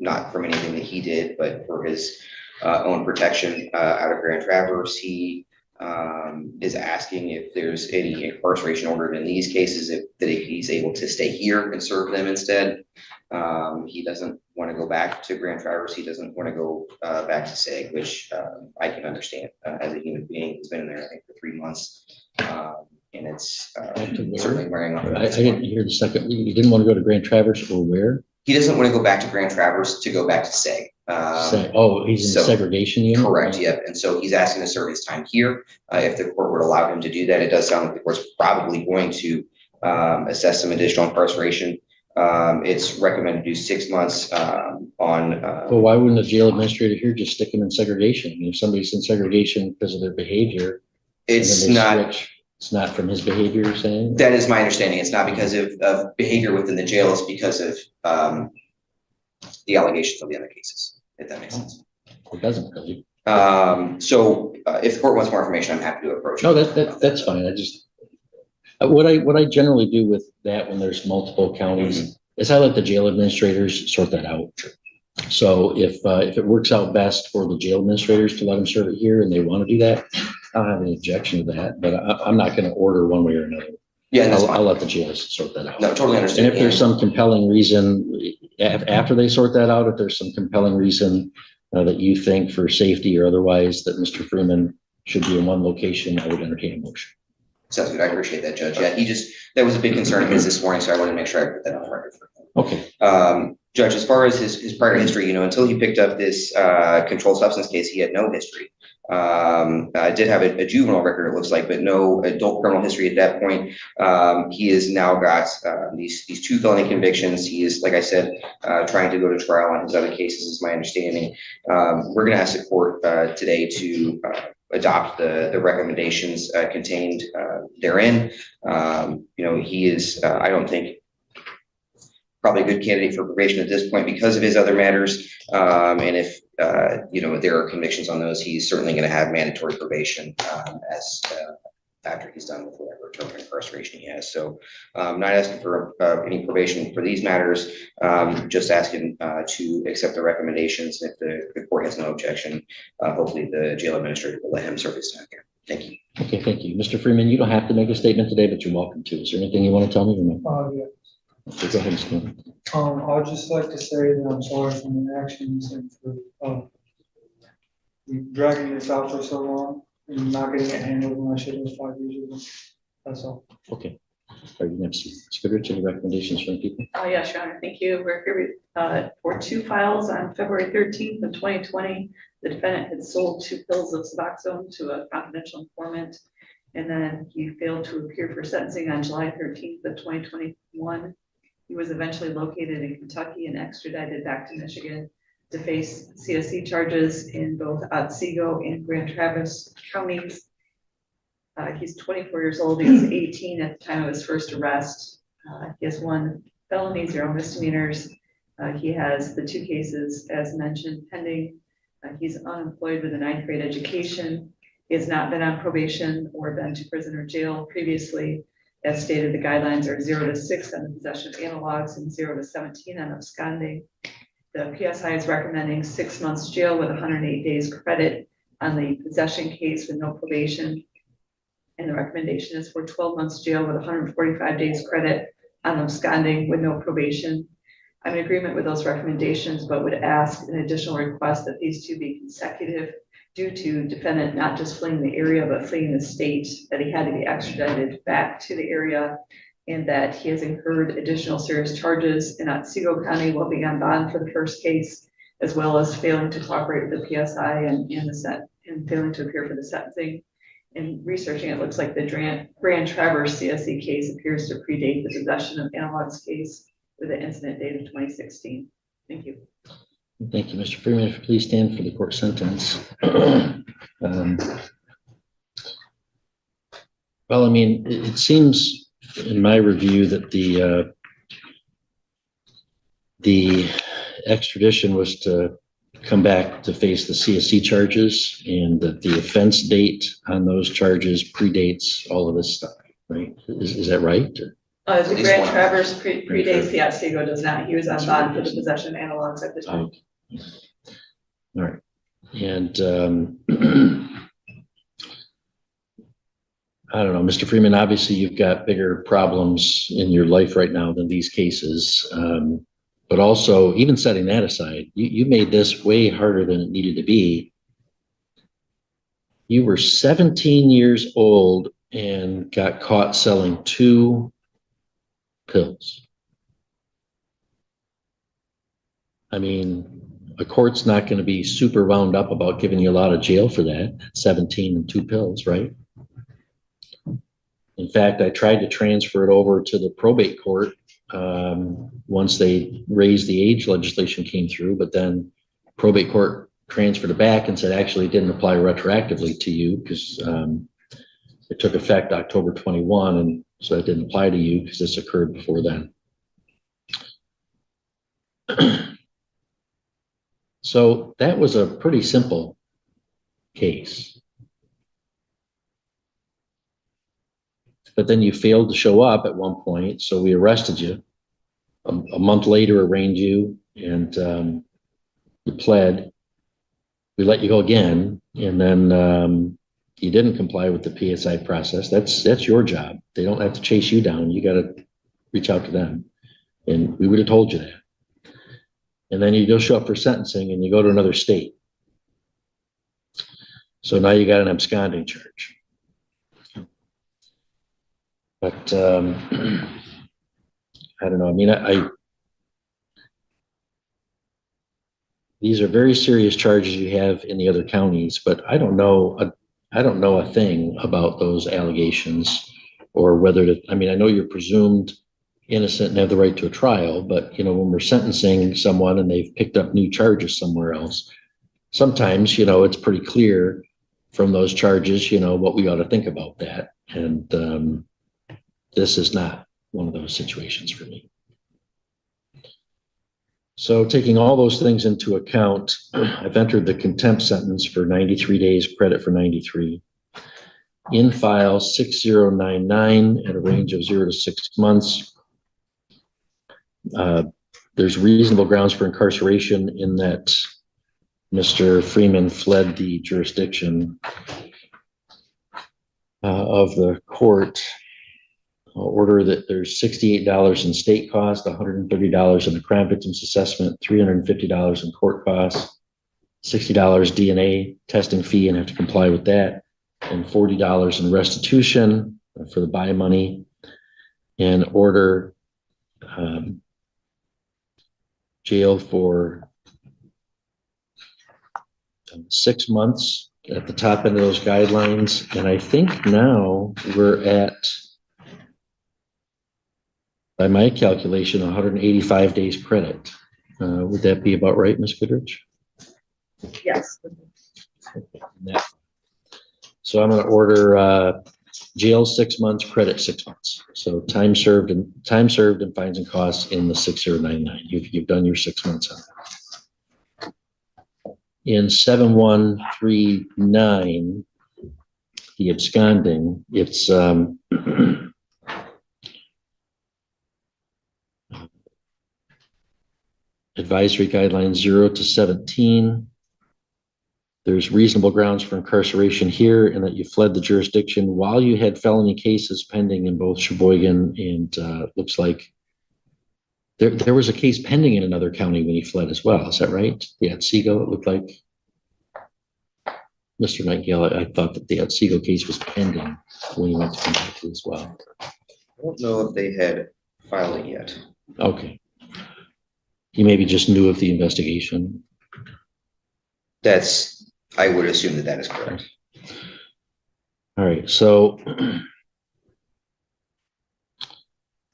not from anything that he did, but for his own protection out of Grand Traverse. He is asking if there's any incarceration ordered in these cases, if he's able to stay here and serve them instead. He doesn't want to go back to Grand Traverse. He doesn't want to go back to SEG, which I can understand as a human being. He's been in there, I think, for 3 months. And it's certainly wearing off. I didn't hear the second. You didn't want to go to Grand Traverse or where? He doesn't want to go back to Grand Traverse to go back to SEG. He's in the so- segregation unit? Correct, yep. And so he's asking to serve his time here. If the court would allow him to do that, it does sound like the court's probably going to assess some additional incarceration. It's recommended to do 6 months on. Well, why wouldn't the jail administrator here just stick him in segregation? I mean, if somebody's in segregation because of their behavior. and then It's they not. switch, it's not from his behavior, you're saying? That is my understanding. It's not because of behavior within the jail. It's because of the allegations of the other cases, if that makes sense. It doesn't really. So if the court wants more information, I'm happy to approach. No, it. that's fine. I just, what I generally do with that when there's multiple counties is I let the jail administrators sort that out. So if it works out best for the jail administrators to let them serve it here and they want to do that, I don't have any objection to that, but I'm not going to order one way or another. Yeah, that's I'll fine. let the jails sort that out. No, totally And understand. if there's some compelling reason, after they sort that out, if there's some compelling reason that you think for safety or otherwise that Mr. Freeman should be in one location, I would entertain a motion. Sounds good. I appreciate that, Judge. Yeah, that was a big concern of his this morning, so I wanted to make sure I put that on the record for him. Okay. Judge, as far as his prior history, until he picked up this controlled substance case, he had no history. I did have a juvenile record, it looks like, but no adult criminal history at that point. He has now got these 2 felony convictions. He is, like I said, trying to go to trial on his other cases, is my understanding. We're going to ask the court today to adopt the recommendations contained therein. He is, I don't think, probably a good candidate for probation at this point because of his other matters. And if there are convictions on those, he's certainly going to have mandatory probation after he's done with whatever term of incarceration he has. So not asking for any probation for these matters, just asking to accept the recommendations. If the court has no objection, hopefully the jail administrator will let him serve his time here. Thank you. Okay, thank you. Mr. Freeman, you don't have to make a statement today, but you're welcome to. Is there anything you want to tell me or no? Yeah. Okay, go ahead, Mr. Freeman. I would just like to say that I'm sorry for my actions and for dragging this out for so long and not getting it handled when I should have 5 years ago. That's all. Okay. Are you next? Mr. Goodrich, any recommendations from people? Oh, yes, Your Honor, thank you. We're here for 2 files on February 13th of 2020. The defendant had sold 2 pills of Suboxone to a confidential informant, and then he failed to appear for sentencing on July 13th of 2021. He was eventually located in Kentucky and extradited back to Michigan to face CSC charges in both Otsego and Grand Traverse counties. He's 24 years old. He was 18 at the time of his first arrest. He has 1 felony, 0 misdemeanors. He has the 2 cases, as mentioned, pending. He's unemployed with a 9th grade education. He has not been on probation or been to prison or jail previously. As stated, the guidelines are 0 to 6 on the possession of analogs and 0 to 17 on absconding. The PSI is recommending 6 months jail with 108 days credit on the possession case with no probation. And the recommendation is for 12 months jail with 145 days credit on absconding with no probation. I'm in agreement with those recommendations, but would ask an additional request that these 2 be consecutive due to defendant not just fleeing the area, but fleeing the state, that he had to be extradited back to the area, and that he has incurred additional serious charges in Otsego County while being on bond for the first case, as well as failing to cooperate with the PSI and failing to appear for the sentencing. In researching, it looks like the Grand Traverse CSE case appears to predate the possession of analogs case with an incident date of 2016. Thank you. Thank you, Mr. Freeman. If you please stand for the court sentence. Well, I mean, it seems in my review that the extradition was to come back to face the CSC charges, and that the offense date on those charges predates all of this stuff, right? Is that right? The Grand Traverse predates the Otsego does not. He was on bond for the possession of analogs at the time. All right. And I don't know, Mr. Freeman, obviously you've got bigger problems in your life right now than these cases. But also, even setting that aside, you made this way harder than it needed to be. You were 17 years old and got caught selling 2 pills. I mean, a court's not going to be super wound up about giving you a lot of jail for that, 17 and 2 pills, right? In fact, I tried to transfer it over to the probate court once they raised the age legislation came through, but then probate court transferred it back and said actually it didn't apply retroactively to you because it took effect October 21, and so it didn't apply to you because this occurred before then. So that was a pretty simple case. But then you failed to show up at one point, so we arrested you. A month later, arraigned you, and you pled. We let you go again, and then you didn't comply with the PSI process. That's your job. They don't have to chase you down. You got to reach out to them, and we would have told you that. And then you go show up for sentencing, and you go to another state. So now you got an absconding charge. But I don't know. I mean, these are very serious charges you have in the other counties, but I don't know a thing about those allegations or whether to. I mean, I know you're presumed innocent and have the right to a trial, but you know, when we're sentencing someone and they've picked up new charges somewhere else, sometimes you know it's pretty clear from those charges, you know, what we ought to think about that. And this is not one of those situations for me. So taking all those things into account, I've entered the contempt sentence for 93 days, credit for 93. In file 6099 at a range of 0 to 6 months. There's reasonable grounds for incarceration in that Mr. Freeman fled the jurisdiction of the court. I'll order that there's $68 in state cost, $130 in the crime victims assessment, $350 in court costs, $60 DNA testing fee and have to comply with that, and $40 in restitution for the buy money, and order jail for 6 months at the top end of those guidelines. And I think now we're at, by my calculation, 185 days credit. Would that be about right, Ms. Goodrich? Yes. So I'm going to order jail 6 months, credit 6 months. So time served and fines and costs in the 6099. You've done your 6 months on that. In 7139, the absconding, it's advisory guidelines 0 to 17. There's reasonable grounds for incarceration here in that you fled the jurisdiction while you had felony cases pending in both Sheboygan and looks like there was a case pending in another county when you fled as well. Is that right? The Otsego, it looked like. Mr. Nightingale, I thought that the Otsego case was pending when you went to Kentucky as well. I don't know if they had filed it yet. Okay. You maybe just knew of the investigation. I would assume that is correct. All right, so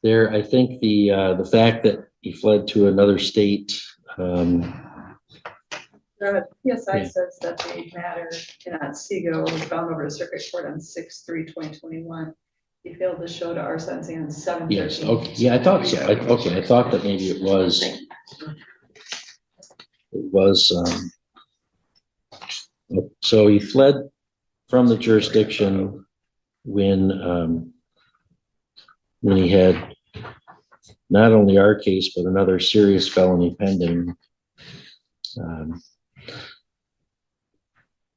there, I think the fact that he fled to another state. The PSI Yeah. says that the matter in Otsego was found over the circuit court on 6/3/2021. He failed to show to our sentencing on 7/13. Yes, okay, yeah, I thought so. Okay, I thought that maybe it was, so he fled from the jurisdiction when he had not only our case, but another serious felony pending.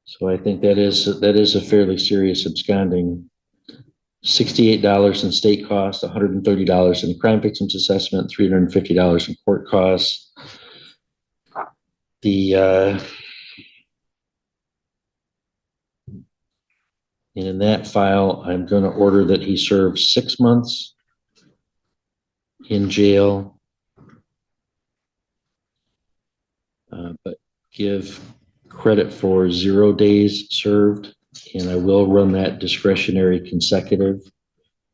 So I think that is a fairly serious absconding. $68 in state costs, $130 in crime victims assessment, $350 in court costs. And in that file, I'm going to order that he serve 6 months in jail. But give credit for 0 days served, and I will run that discretionary consecutive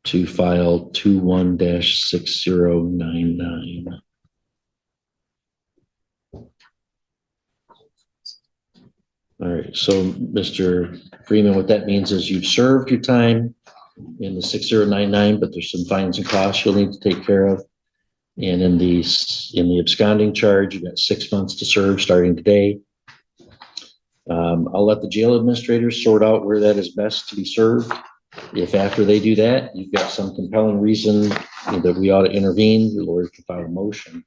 to file 21-6099. All right, so Mr. Freeman, what that means is you've served your time in the 6099, but there's some fines and costs you'll need to take care of. And in the absconding charge, you got 6 months to serve starting today. I'll let the jail administrators sort out where that is best to be served. If after they do that, you've got some compelling reason that we ought to intervene, your lawyer can file a motion.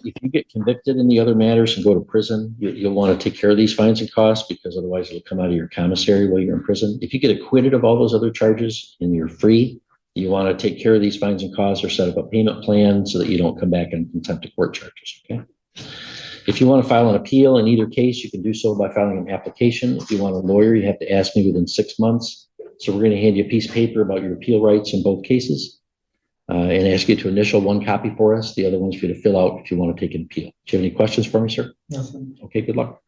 If you get convicted in the other matters and go to prison, you'll want to take care of these fines and costs, because otherwise it'll come out of your commissary while you're in prison. If you get acquitted of all those other charges and you're free, you want to take care of these fines and costs or set up a payment plan so that you don't come back on contempt of court charges, okay? If you want to file an appeal in either case, you can do so by filing an application. If you want a lawyer, you have to ask me within 6 months. So we're going to hand you a piece of paper about your appeal rights in both cases. And ask you to initial one copy for us. The other one's for you to fill out if you want to take an appeal. Do you have any questions for me, sir? Nothing. Okay, good luck.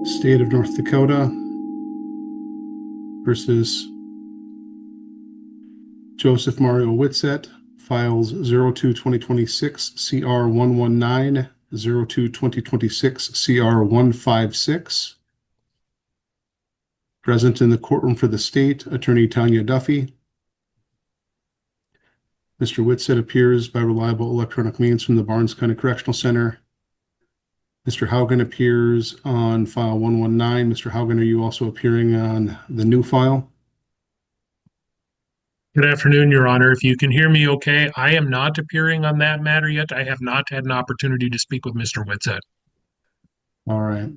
State of North Dakota versus Joseph Mario Whitsett, files 02-2026 CR 119, 02-2026 CR 156. Present in the courtroom for the state, Attorney Tanya Duffy. Mr. Whitsett appears by reliable electronic means from the Barnes County Correctional Center. Mr. Haugen appears on file 119. Mr. Haugen, are you also appearing on the new file? Good afternoon, Your Honor. If you can hear me okay, I am not appearing on that matter yet. I have not had an opportunity to speak with Mr. Whitsett. All right.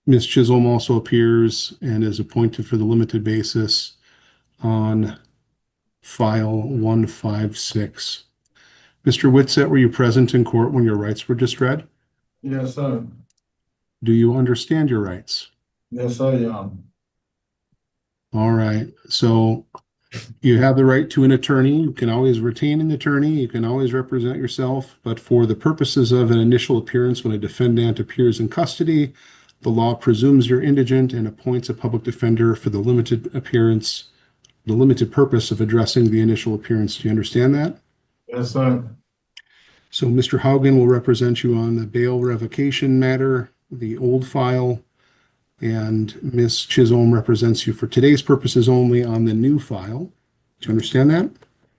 Ms. Chisholm also appears and is appointed for the limited basis on file 156. Mr. Whitsett, were you present in court when your rights were just read? Yes, sir. Do you understand your rights? Yes, I am. All right. So you have the right to an attorney. You can always retain an attorney. You can always represent yourself. But for the purposes of an initial appearance when a defendant appears in custody, the law presumes you're indigent and appoints a public defender for the limited purpose of addressing the initial appearance. Do you understand that? Yes, sir. So Mr. Haugen will represent you on the bail revocation matter, the old file, and Ms. Chisholm represents you for today's purposes only on the new file. Do you understand that?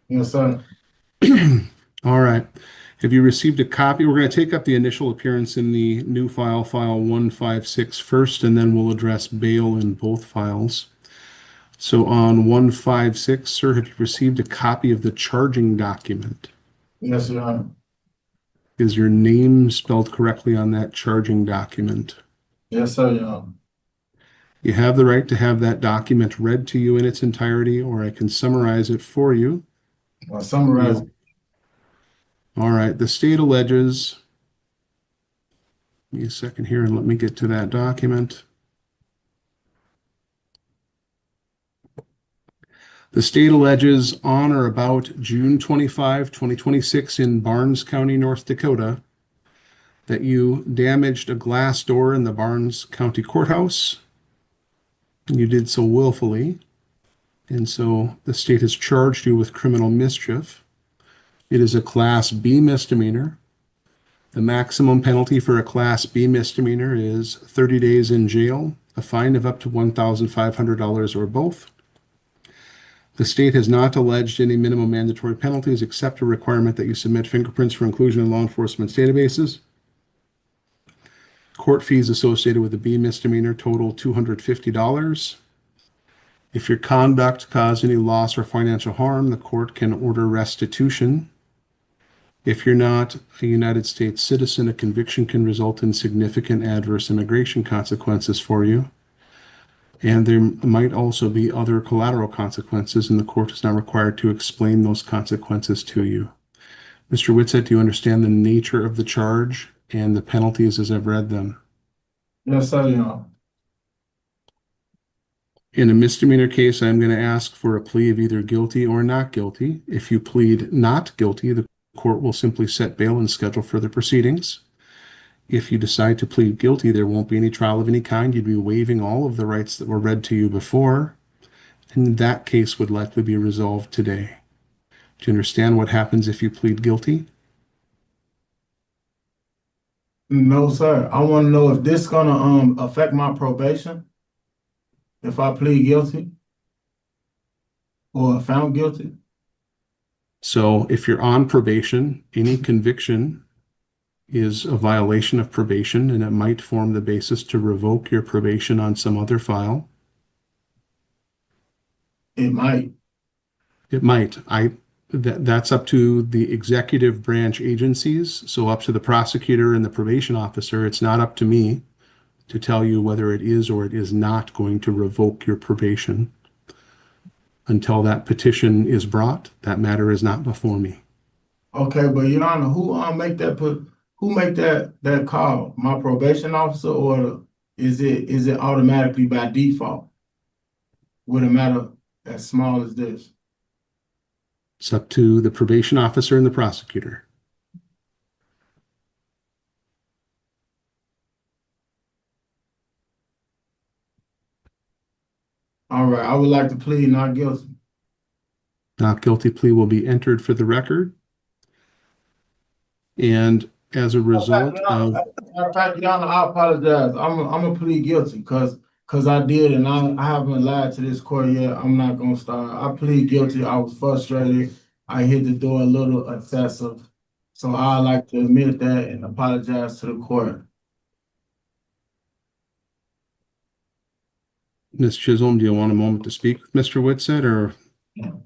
Yes, sir. All right. Have you received a copy? We're going to take up the initial appearance in the new file, file 156 first, and then we'll address bail in both files. So on 156, sir, have you received a copy of the charging document? Yes, Your Honor. Is your name spelled correctly on that charging document? Yes, sir, Your Honor. You have the right to have that document read to you in its entirety, or I can summarize it for you. Well, summarize. All right. The state alleges, give me a second here and let me get to that document. The state alleges on or about June 25, 2026 in Barnes County, North Dakota, that you damaged a glass door in the Barnes County Courthouse. And you did so willfully. And so the state has charged you with criminal mischief. It is a Class B misdemeanor. The maximum penalty for a Class B misdemeanor is 30 days in jail, a fine of up to $1,500 or both. The state has not alleged any minimum mandatory penalties except a requirement that you submit fingerprints for inclusion in law enforcement's databases. Court fees associated with the B misdemeanor total $250. If your conduct caused any loss or financial harm, the court can order restitution. If you're not a United States citizen, a conviction can result in significant adverse immigration consequences for you. And there might also be other collateral consequences, and the court is not required to explain those consequences to you. Mr. Whitsett, do you understand the nature of the charge and the penalties as I've read them? Yes, sir, Your Honor. In a misdemeanor case, I'm going to ask for a plea of either guilty or not guilty. If you plead not guilty, the court will simply set bail and schedule further proceedings. If you decide to plead guilty, there won't be any trial of any kind. You'd be waiving all of the rights that were read to you before, and that case would likely be resolved today. Do you understand what happens if you plead guilty? No, sir. I want to know if this gonna affect my probation if I plead guilty or found guilty. So if you're on probation, any conviction is a violation of probation, and it might form the basis to revoke your probation on some other file. It might. It might. That's up to the executive branch agencies, so up to the prosecutor and the probation officer. It's not up to me to tell you whether it is or it is not going to revoke your probation. Until that petition is brought, that matter is not before me. Okay, but Your Honor, who make that call? My probation officer, or is it automatically by default with a matter as small as this? It's up to the probation officer and the prosecutor. All right, I would like to plead not guilty. Not guilty plea will be entered for the record. And as a result of, Matter of fact, Your Honor, I apologize. I'm gonna plead guilty because I did, and I haven't lied to this court yet. I'm not gonna start. I plead guilty. I was frustrated. I hit the door a little excessive. So I like to admit that and apologize to the court. Ms. Chisholm, do you want a moment to speak with Mr. Whitsett, or? No,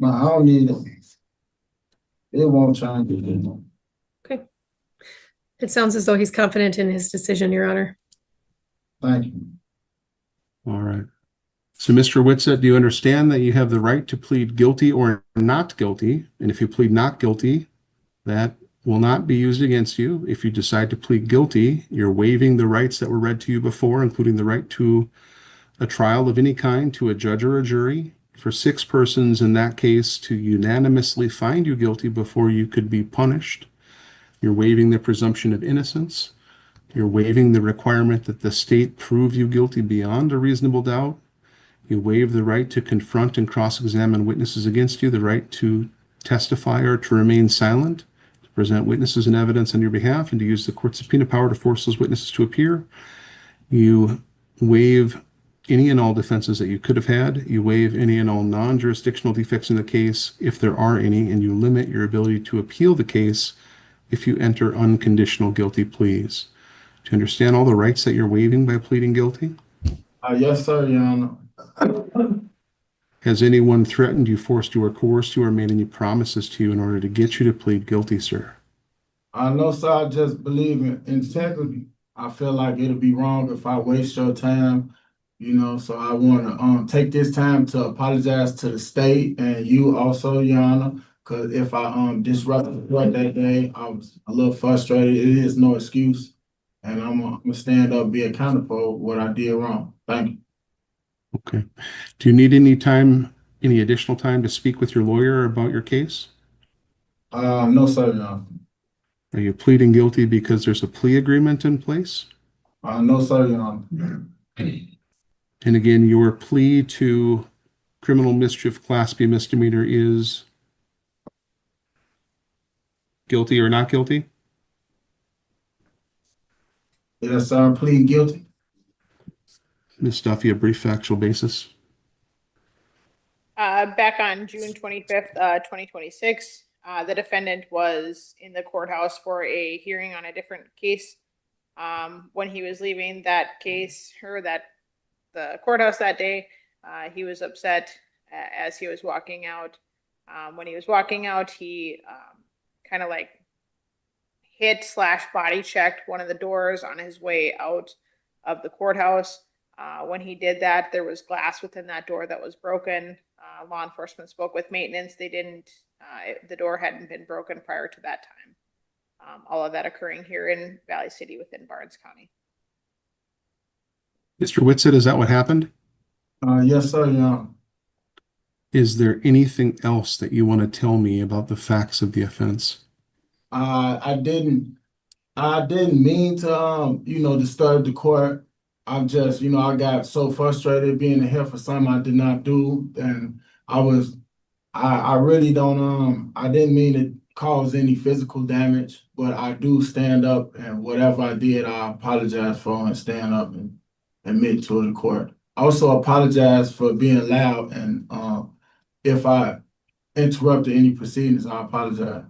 I don't need it. It won't change it. Okay. It sounds as though he's confident in his decision, Your Honor. Thank you. All right. So, Mr. Whitsett, do you understand that you have the right to plead guilty or not guilty? And if you plead not guilty, that will not be used against you. If you decide to plead guilty, you're waiving the rights that were read to you before, including the right to a trial of any kind, to a judge or a jury, for 6 persons in that case to unanimously find you guilty before you could be punished. You're waiving the presumption of innocence. You're waiving the requirement that the state prove you guilty beyond a reasonable doubt. You waive the right to confront and cross-examine witnesses against you, the right to testify or to remain silent, to present witnesses and evidence on your behalf, and to use the court subpoena power to force those witnesses to appear. You waive any and all defenses that you could have had. You waive any and all non-jurisdictional defects in the case, if there are any, and you limit your ability to appeal the case if you enter unconditional guilty pleas. Do you understand all the rights that you're waiving by pleading guilty? Yes, sir, Your Honor. Has anyone threatened you, forced you, or coerced you, or made any promises to you in order to get you to plead guilty, sir? No, sir, I just believe in integrity. I feel like it'll be wrong if I waste your time, so I want to take this time to apologize to the state and you also, Your Honor, because if I disrupted the court that day, I was a little frustrated. It is no excuse, and I'm gonna stand up, be accountable for what I did wrong. Thank you. Okay. Do you need any additional time to speak with your lawyer about your case? No, sir, Your Honor. Are you pleading guilty because there's a plea agreement in place? No, sir, Your Honor. And again, your plea to criminal mischief Class B misdemeanor is guilty or not guilty? Yes, sir, I'm pleading guilty. Ms. Duffy, a brief factual basis. Back on June 25th, 2026, the defendant was in the courthouse for a hearing on a different case. When he was leaving that case, the courthouse that day, he was upset as he was walking out. When he was walking out, he kind of like hit/body checked one of the doors on his way out of the courthouse. When he did that, there was glass within that door that was broken. Law enforcement spoke with maintenance. The door hadn't been broken prior to that time. All of that occurring here in Valley City within Barnes County. Mr. Whitsitt, is that what happened? Yes, sir, Your Honor. Is there anything else that you want to tell me about the facts of the offense? I didn't mean to, disturb the court. I'm just, I got so frustrated being here for something I did not do, and I really don't, I didn't mean to cause any physical damage, but I do stand up, and whatever I did, I apologize for and stand up and admit to the court. I also apologize for being loud, and if I interrupted any proceedings, I apologize.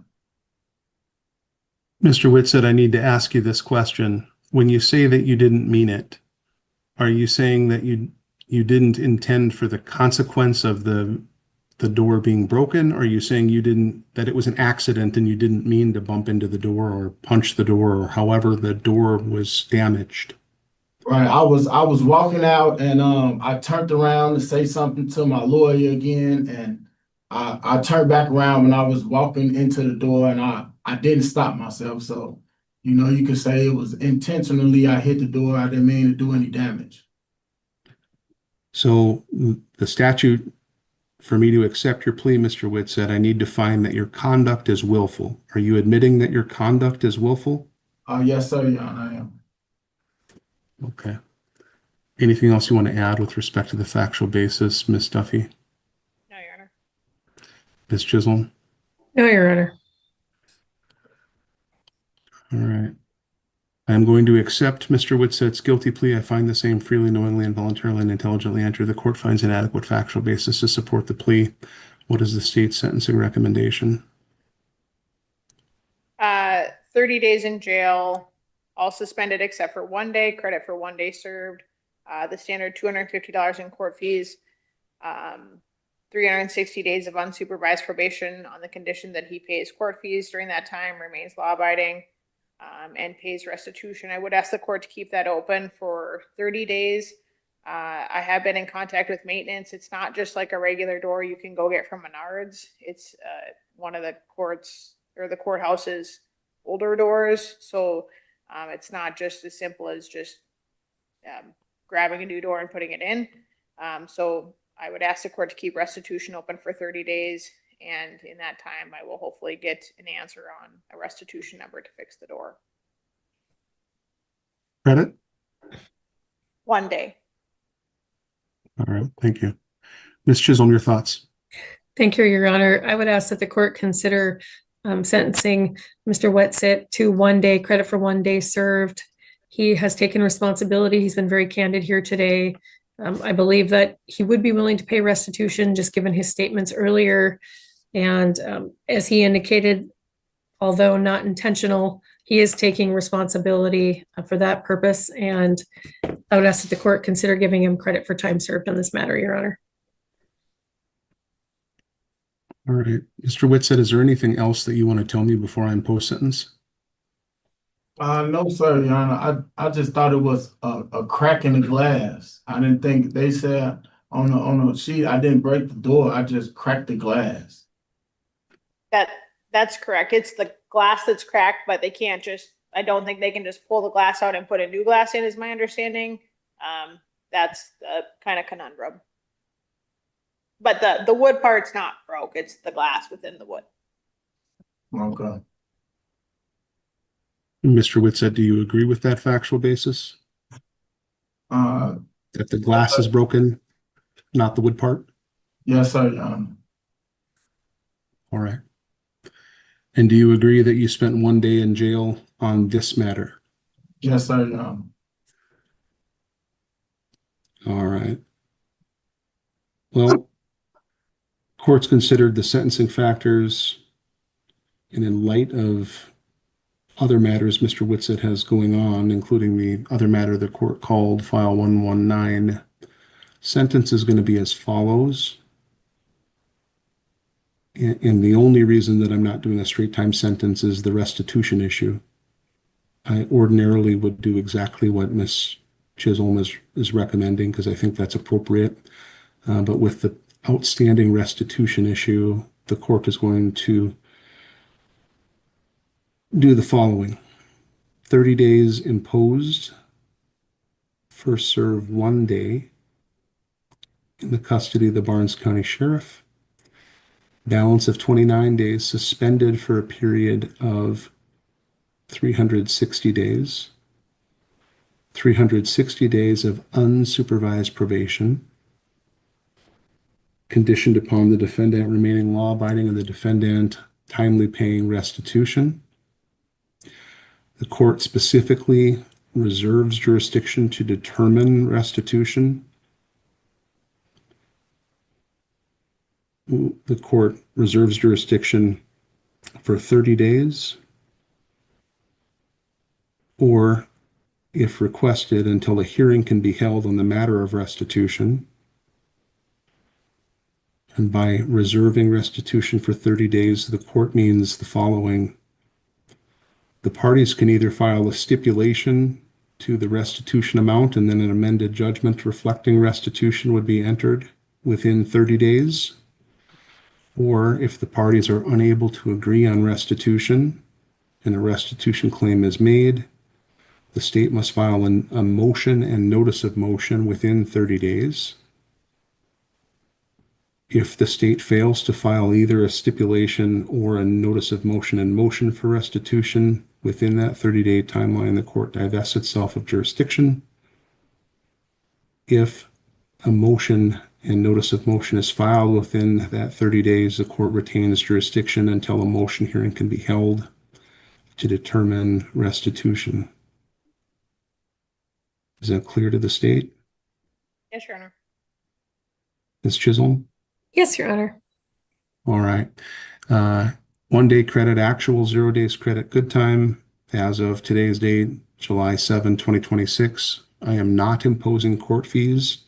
Mr. Whitsitt, I need to ask you this question. When you say that you didn't mean it, are you saying that you didn't intend for the consequence of the door being broken? Or are you saying that it was an accident and you didn't mean to bump into the door or punch the door or however the door was damaged? Right, I was walking out and I turned around to say something to my lawyer again, and I turned back around when I was walking into the door, and I didn't stop myself. So, you could say it was intentionally I hit the door. I didn't mean to do any damage. So the statute, for me to accept your plea, Mr. Whitsitt, I need to find that your conduct is willful. Are you admitting that your conduct is willful? Yes, sir, Your Honor, I am. Okay. Anything else you want to add with respect to the factual basis, Ms. Duffy? No, Your Honor. Ms. Chisholm? No, Your Honor. All right. I'm going to accept Mr. Whitsitt's guilty plea. I find the same freely, knowingly, and voluntarily and intelligently enter. The court finds an adequate factual basis to support the plea. What is the state's sentencing recommendation? 30 days in jail, all suspended except for 1 day, credit for 1 day served. The standard $250 in court fees, 360 days of unsupervised probation on the condition that he pays court fees during that time, remains law-abiding, and pays restitution. I would ask the court to keep that open for 30 days. I have been in contact with maintenance. It's not just like a regular door you can go get from Menards. It's one of the courts or the courthouse's older doors. So it's not just as simple as just grabbing a new door and putting it in. So I would ask the court to keep restitution open for 30 days. And in that time, I will hopefully get an answer on a restitution number to fix the door. Credit? 1 day. All right. Thank you. Ms. Chisholm, your thoughts? Thank you, Your Honor. I would ask that the court consider sentencing Mr. Whitsitt to 1 day, credit for 1 day served. He has taken responsibility. He's been very candid here today. I believe that he would be willing to pay restitution, just given his statements earlier. And as he indicated, although not intentional, he is taking responsibility for that purpose. And I would ask that the court consider giving him credit for time served on this matter, Your Honor. All right. Mr. Whitsitt, is there anything else that you want to tell me before I impose sentence? No, sir, Your Honor. I just thought it was a crack in the glass. I didn't think they said on the sheet. I didn't break the door. I just cracked the glass. That's correct. It's the glass that's cracked, but they can't just, I don't think they can just pull the glass out and put a new glass in, is my understanding. That's the kind of conundrum. But the wood part's not broke. It's the glass within the wood. Okay. Mr. Whitsitt, do you agree with that factual basis? That the glass is broken, not the wood part? Yes, sir, Your Honor. All right. And do you agree that you spent 1 day in jail on this matter? Yes, sir, Your Honor. All right. Well, court's considered the sentencing factors, and in light of other matters Mr. Whitsitt has going on, including the other matter the court called file 119, sentence is going to be as follows. And the only reason that I'm not doing a straight time sentence is the restitution issue. I ordinarily would do exactly what Ms. Chisholm is recommending, because I think that's appropriate. But with the outstanding restitution issue, the court is going to do the following: 30 days imposed, first serve 1 day in the custody of the Barnes County Sheriff. Balance of 29 days suspended for a period of 360 days. 360 days of unsupervised probation, conditioned upon the defendant remaining law-abiding and the defendant timely paying restitution. The court specifically reserves jurisdiction to determine restitution. The court reserves jurisdiction for 30 days, or if requested, until a hearing can be held on the matter of restitution. And by reserving restitution for 30 days, the court means the following. The parties can either file a stipulation to the restitution amount, and then an amended judgment reflecting restitution would be entered within 30 days. Or if the parties are unable to agree on restitution and a restitution claim is made, the state must file a motion and notice of motion within 30 days. If the state fails to file either a stipulation or a notice of motion and motion for restitution within that 30-day timeline, the court divests itself of jurisdiction. If a motion and notice of motion is filed within that 30 days, the court retains jurisdiction until a motion hearing can be held to determine restitution. Is that clear to the state? Yes, Your Honor. Ms. Chisholm? Yes, Your Honor. All right. 1 day credit actual, 0 days credit good time. As of today's date, July 7, 2026, I am not imposing court fees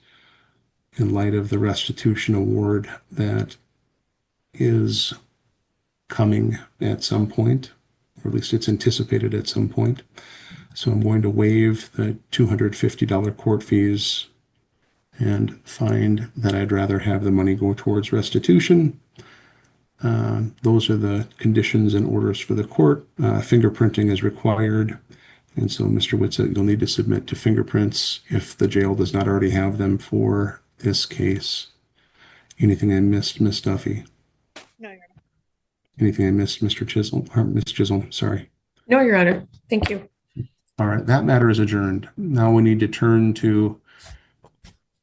in light of the restitution award that is coming at some point, or at least it's anticipated at some point. So I'm going to waive the $250 court fees and find that I'd rather have the money go towards restitution. Those are the conditions and orders for the court. Fingerprinting is required. And so, Mr. Whitsett, you'll need to submit to fingerprints if the jail does not already have them for this case. Anything I missed, Ms. Duffy? No, Your Honor. Anything I missed, Mr. Chisholm, or Ms. Chisholm, sorry. No, Your Honor. Thank you. All right, that matter is adjourned. Now we need to turn to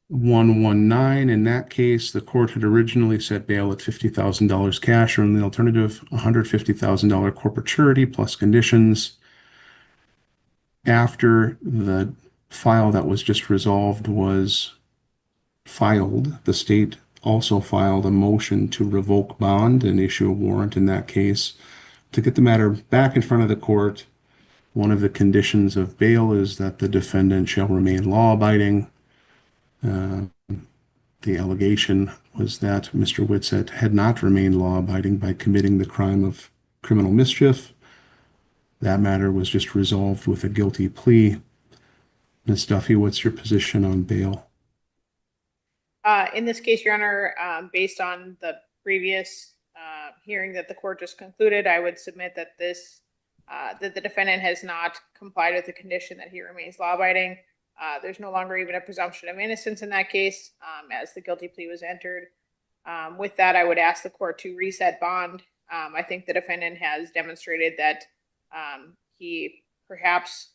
119. In that case, the court had originally set bail at $50,000 cash, or in the alternative, $150,000 corporate charity plus conditions. After the file that was just resolved was filed, the state also filed a motion to revoke bond and issue a warrant in that case. To get the matter back in front of the court, one of the conditions of bail is that the defendant shall remain law-abiding. The allegation was that Mr. Whitsett had not remained law-abiding by committing the crime of criminal mischief. That matter was just resolved with a guilty plea. Ms. Duffy, what's your position on bail? In this case, Your Honor, based on the previous hearing that the court just concluded, I would submit that that the defendant has not complied with the condition that he remains law-abiding. There's no longer even a presumption of innocence in that case, as the guilty plea was entered. With that, I would ask the court to reset bond. I think the defendant has demonstrated that he perhaps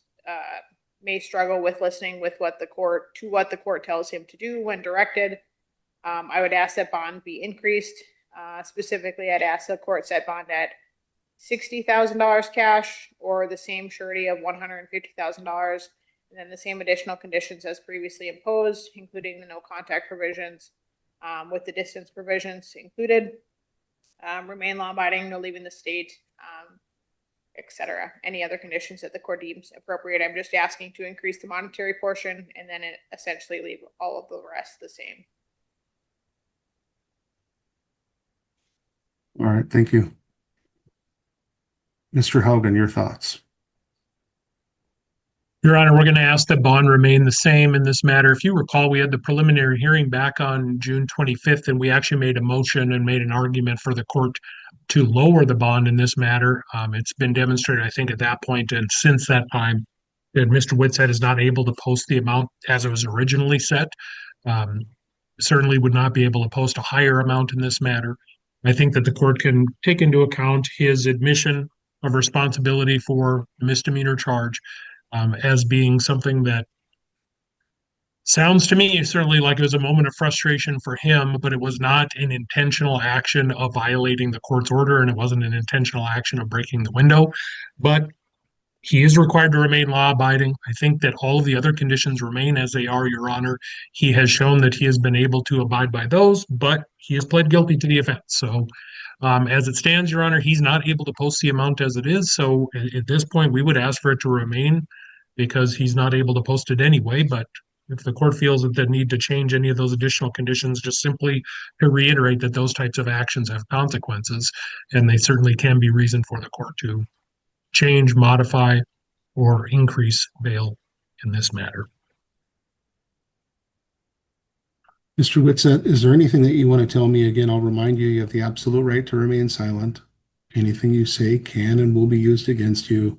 may struggle with listening with what the court tells him to do when directed. I would ask that bond be increased. Specifically, I'd ask the court set bond at $60,000 cash, or the same surety of $150,000, and then the same additional conditions as previously imposed, including the no contact provisions, with the distance provisions included. Remain law-abiding, no leaving the state, etc. Any other conditions that the court deems appropriate. I'm just asking to increase the monetary portion and then essentially leave all of the rest the same. All right, thank you. Mr. Haugen, your thoughts? Your Honor, we're going to ask that bond remain the same in this matter. If you recall, we had the preliminary hearing back on June 25th, and we actually made a motion and made an argument for the court to lower the bond in this matter. It's been demonstrated, I think, at that point and since that time that Mr. Whitsett is not able to post the amount as it was originally set. Um, Certainly would not be able to post a higher amount in this matter. I think that the court can take into account his admission of responsibility for misdemeanor charge as being something that sounds to me certainly like it was a moment of frustration for him, but it was not an intentional action of violating the court's order, and it wasn't an intentional action of breaking the window. But he is required to remain law abiding. I think that all of the other conditions remain as they are, Your Honor. He has shown that he has been able to abide by those, but he has pled guilty to the offense. So, as it stands, Your Honor, he's not able to post the amount as it is. So, at this point, we would ask for it to remain because he's not able to post it anyway. But if the court feels that they need to change any of those additional conditions, just simply to reiterate that those types of actions have consequences, and they certainly can be reason for the court to change, modify, or increase bail in this matter. Mr. Whitsett, is there anything that you want to tell me? Again, I'll remind you, you have the absolute right to remain silent. Anything you say can and will be used against you.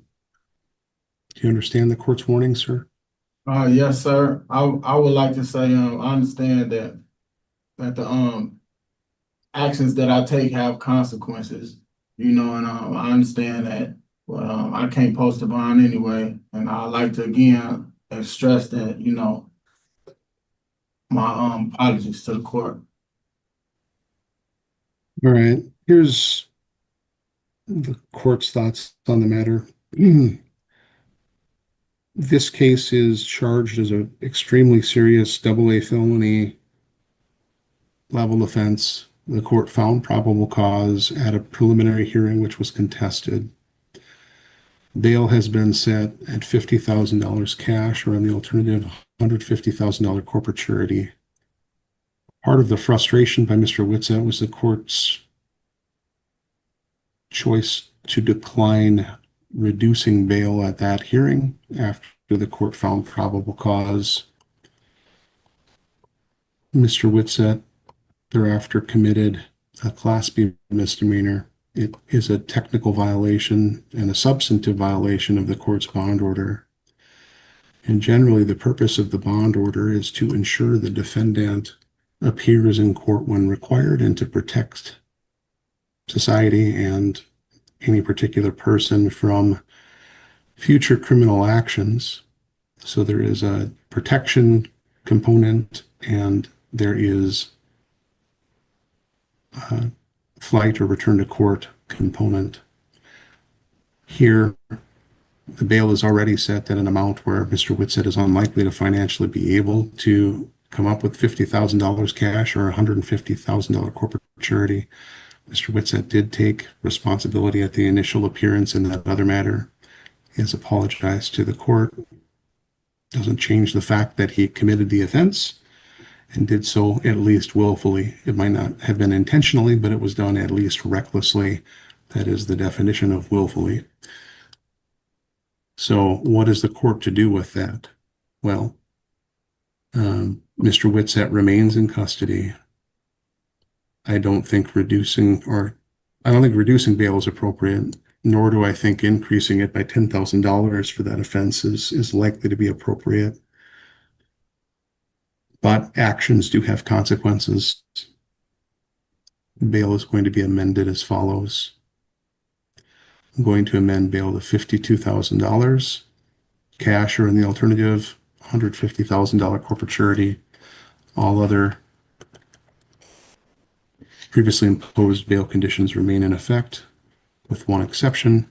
Do you understand the court's warning, sir? Yes, sir. I would like to say, I understand that the actions that I take have consequences, and I understand that. But I can't post a bond anyway, and I like to again stress that my apologies to the court. All right. Here's the court's thoughts on the matter. This case is charged as an extremely serious AA felony level offense. The court found probable cause at a preliminary hearing, which was contested. Bail has been set at $50,000 cash, or on the alternative, $150,000 corporate charity. Part of the frustration by Mr. Whitsett was the court's choice to decline reducing bail at that hearing after the court found probable cause. Mr. Whitsett thereafter committed a Class B misdemeanor. It is a technical violation and a substantive violation of the court's bond order. And generally, the purpose of the bond order is to ensure the defendant appears in court when required and to protect society and any particular person from future criminal actions. So there is a protection component and there is a flight or return to court component. Here, the bail is already set at an amount where Mr. Whitsett is unlikely to financially be able to come up with $50,000 cash or $150,000 corporate charity. Mr. Whitsett did take responsibility at the initial appearance in that other matter. He has apologized to the court. Doesn't change the fact that he committed the offense and did so at least willfully. It might not have been intentionally, but it was done at least recklessly. That is the definition of willfully. So what is the court to do with that? Well, Mr. Whitsett remains in custody. I don't think reducing bail is appropriate, nor do I think increasing it by $10,000 for that offense is likely to be appropriate. But actions do have consequences. Bail is going to be amended as follows. I'm going to amend bail to $52,000 cash, or in the alternative, $150,000 corporate charity. All other previously imposed bail conditions remain in effect, with one exception.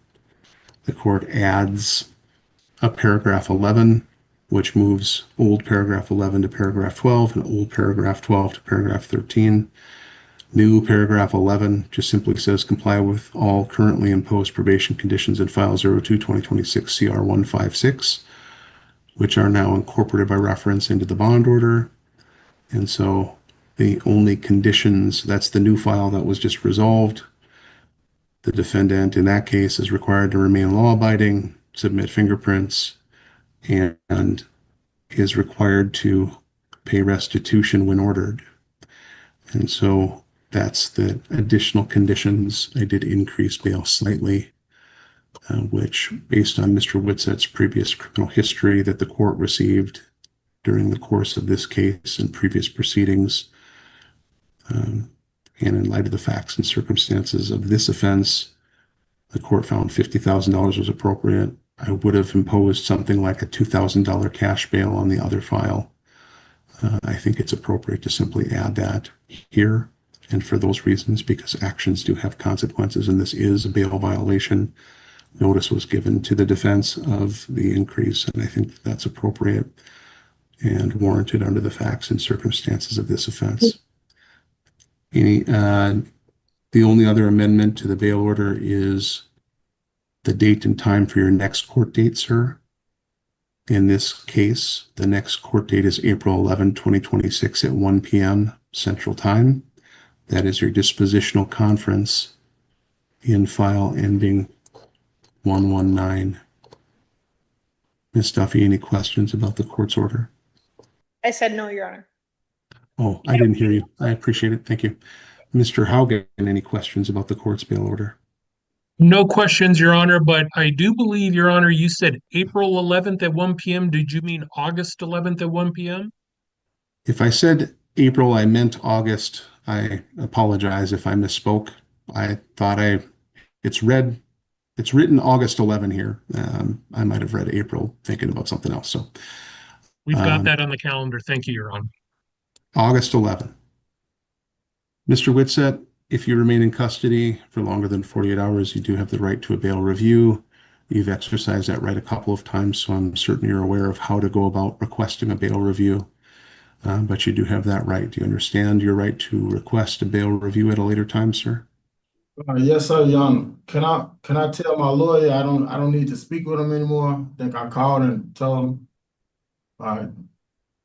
The court adds a paragraph 11, which moves old paragraph 11 to paragraph 12 and old paragraph 12 to paragraph 13. New paragraph 11 just simply says comply with all currently imposed probation conditions in file 02-2026 CR 156, which are now incorporated by reference into the bond order. And so the only conditions, that's the new file that was just resolved. The defendant in that case is required to remain law-abiding, submit fingerprints, and is required to pay restitution when ordered. And so that's the additional conditions. I did increase bail slightly which, based on Mr. Whitsett's previous criminal history that the court received during the course of this case and previous proceedings, and in light of the facts and circumstances of this offense, the court found $50,000 was appropriate. I would have imposed something like a $2,000 cash bail on the other file. I think it's appropriate to simply add that here. And for those reasons, because actions do have consequences, and this is a bail violation, notice was given to the defense of the increase, and I think that's appropriate and warranted under the facts and circumstances of this offense. The only other amendment to the bail order is the date and time for your next court date, sir. In this case, the next court date is April 11, 2026 at 1 p.m. Central Time. That is your dispositional conference in file ending 119. Ms. Duffy, any questions about the court's order? I said no, Your Honor. Oh, I didn't hear you. I appreciate it. Thank you. Mr. Haugen, any questions about the court's bail order? No questions, Your Honor, but I do believe, Your Honor, you said April 11th at 1 p.m. Did you mean August 11th at 1 p.m.? If I said April, I meant August. I apologize if I misspoke. I thought it's written August 11 here. I might have read April thinking about something else. So We've got that on the calendar. Thank you, Your Honor. August 11. Mr. Whitsett, if you remain in custody for longer than 48 hours, you do have the right to a bail review. You've exercised that right a couple of times, so I'm certain you're aware of how to go about requesting a bail review. But you do have that right. Do you understand your right to request a bail review at a later time, sir? Yes, sir, Your Honor. Can I tell my lawyer I don't need to speak with him anymore? I think I called and told him. All right.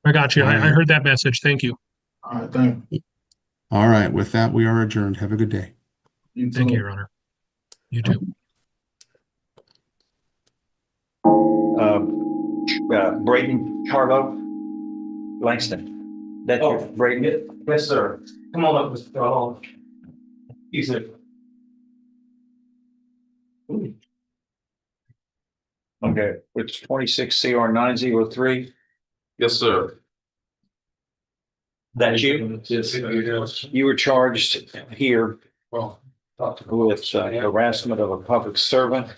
I got you. I heard that message. Thank you. All right, thank you. All right. With that, we are adjourned. Have a good day. You too. Thank you, Your Honor. You too. Braden Carlo Langston. That's your Braden? Yes, sir. Come on up, Mr. Hall. Easy. Okay, it's 26 CR 903. Yes, sir. That's you? Yes. You were charged here Well, with harassment of a public servant,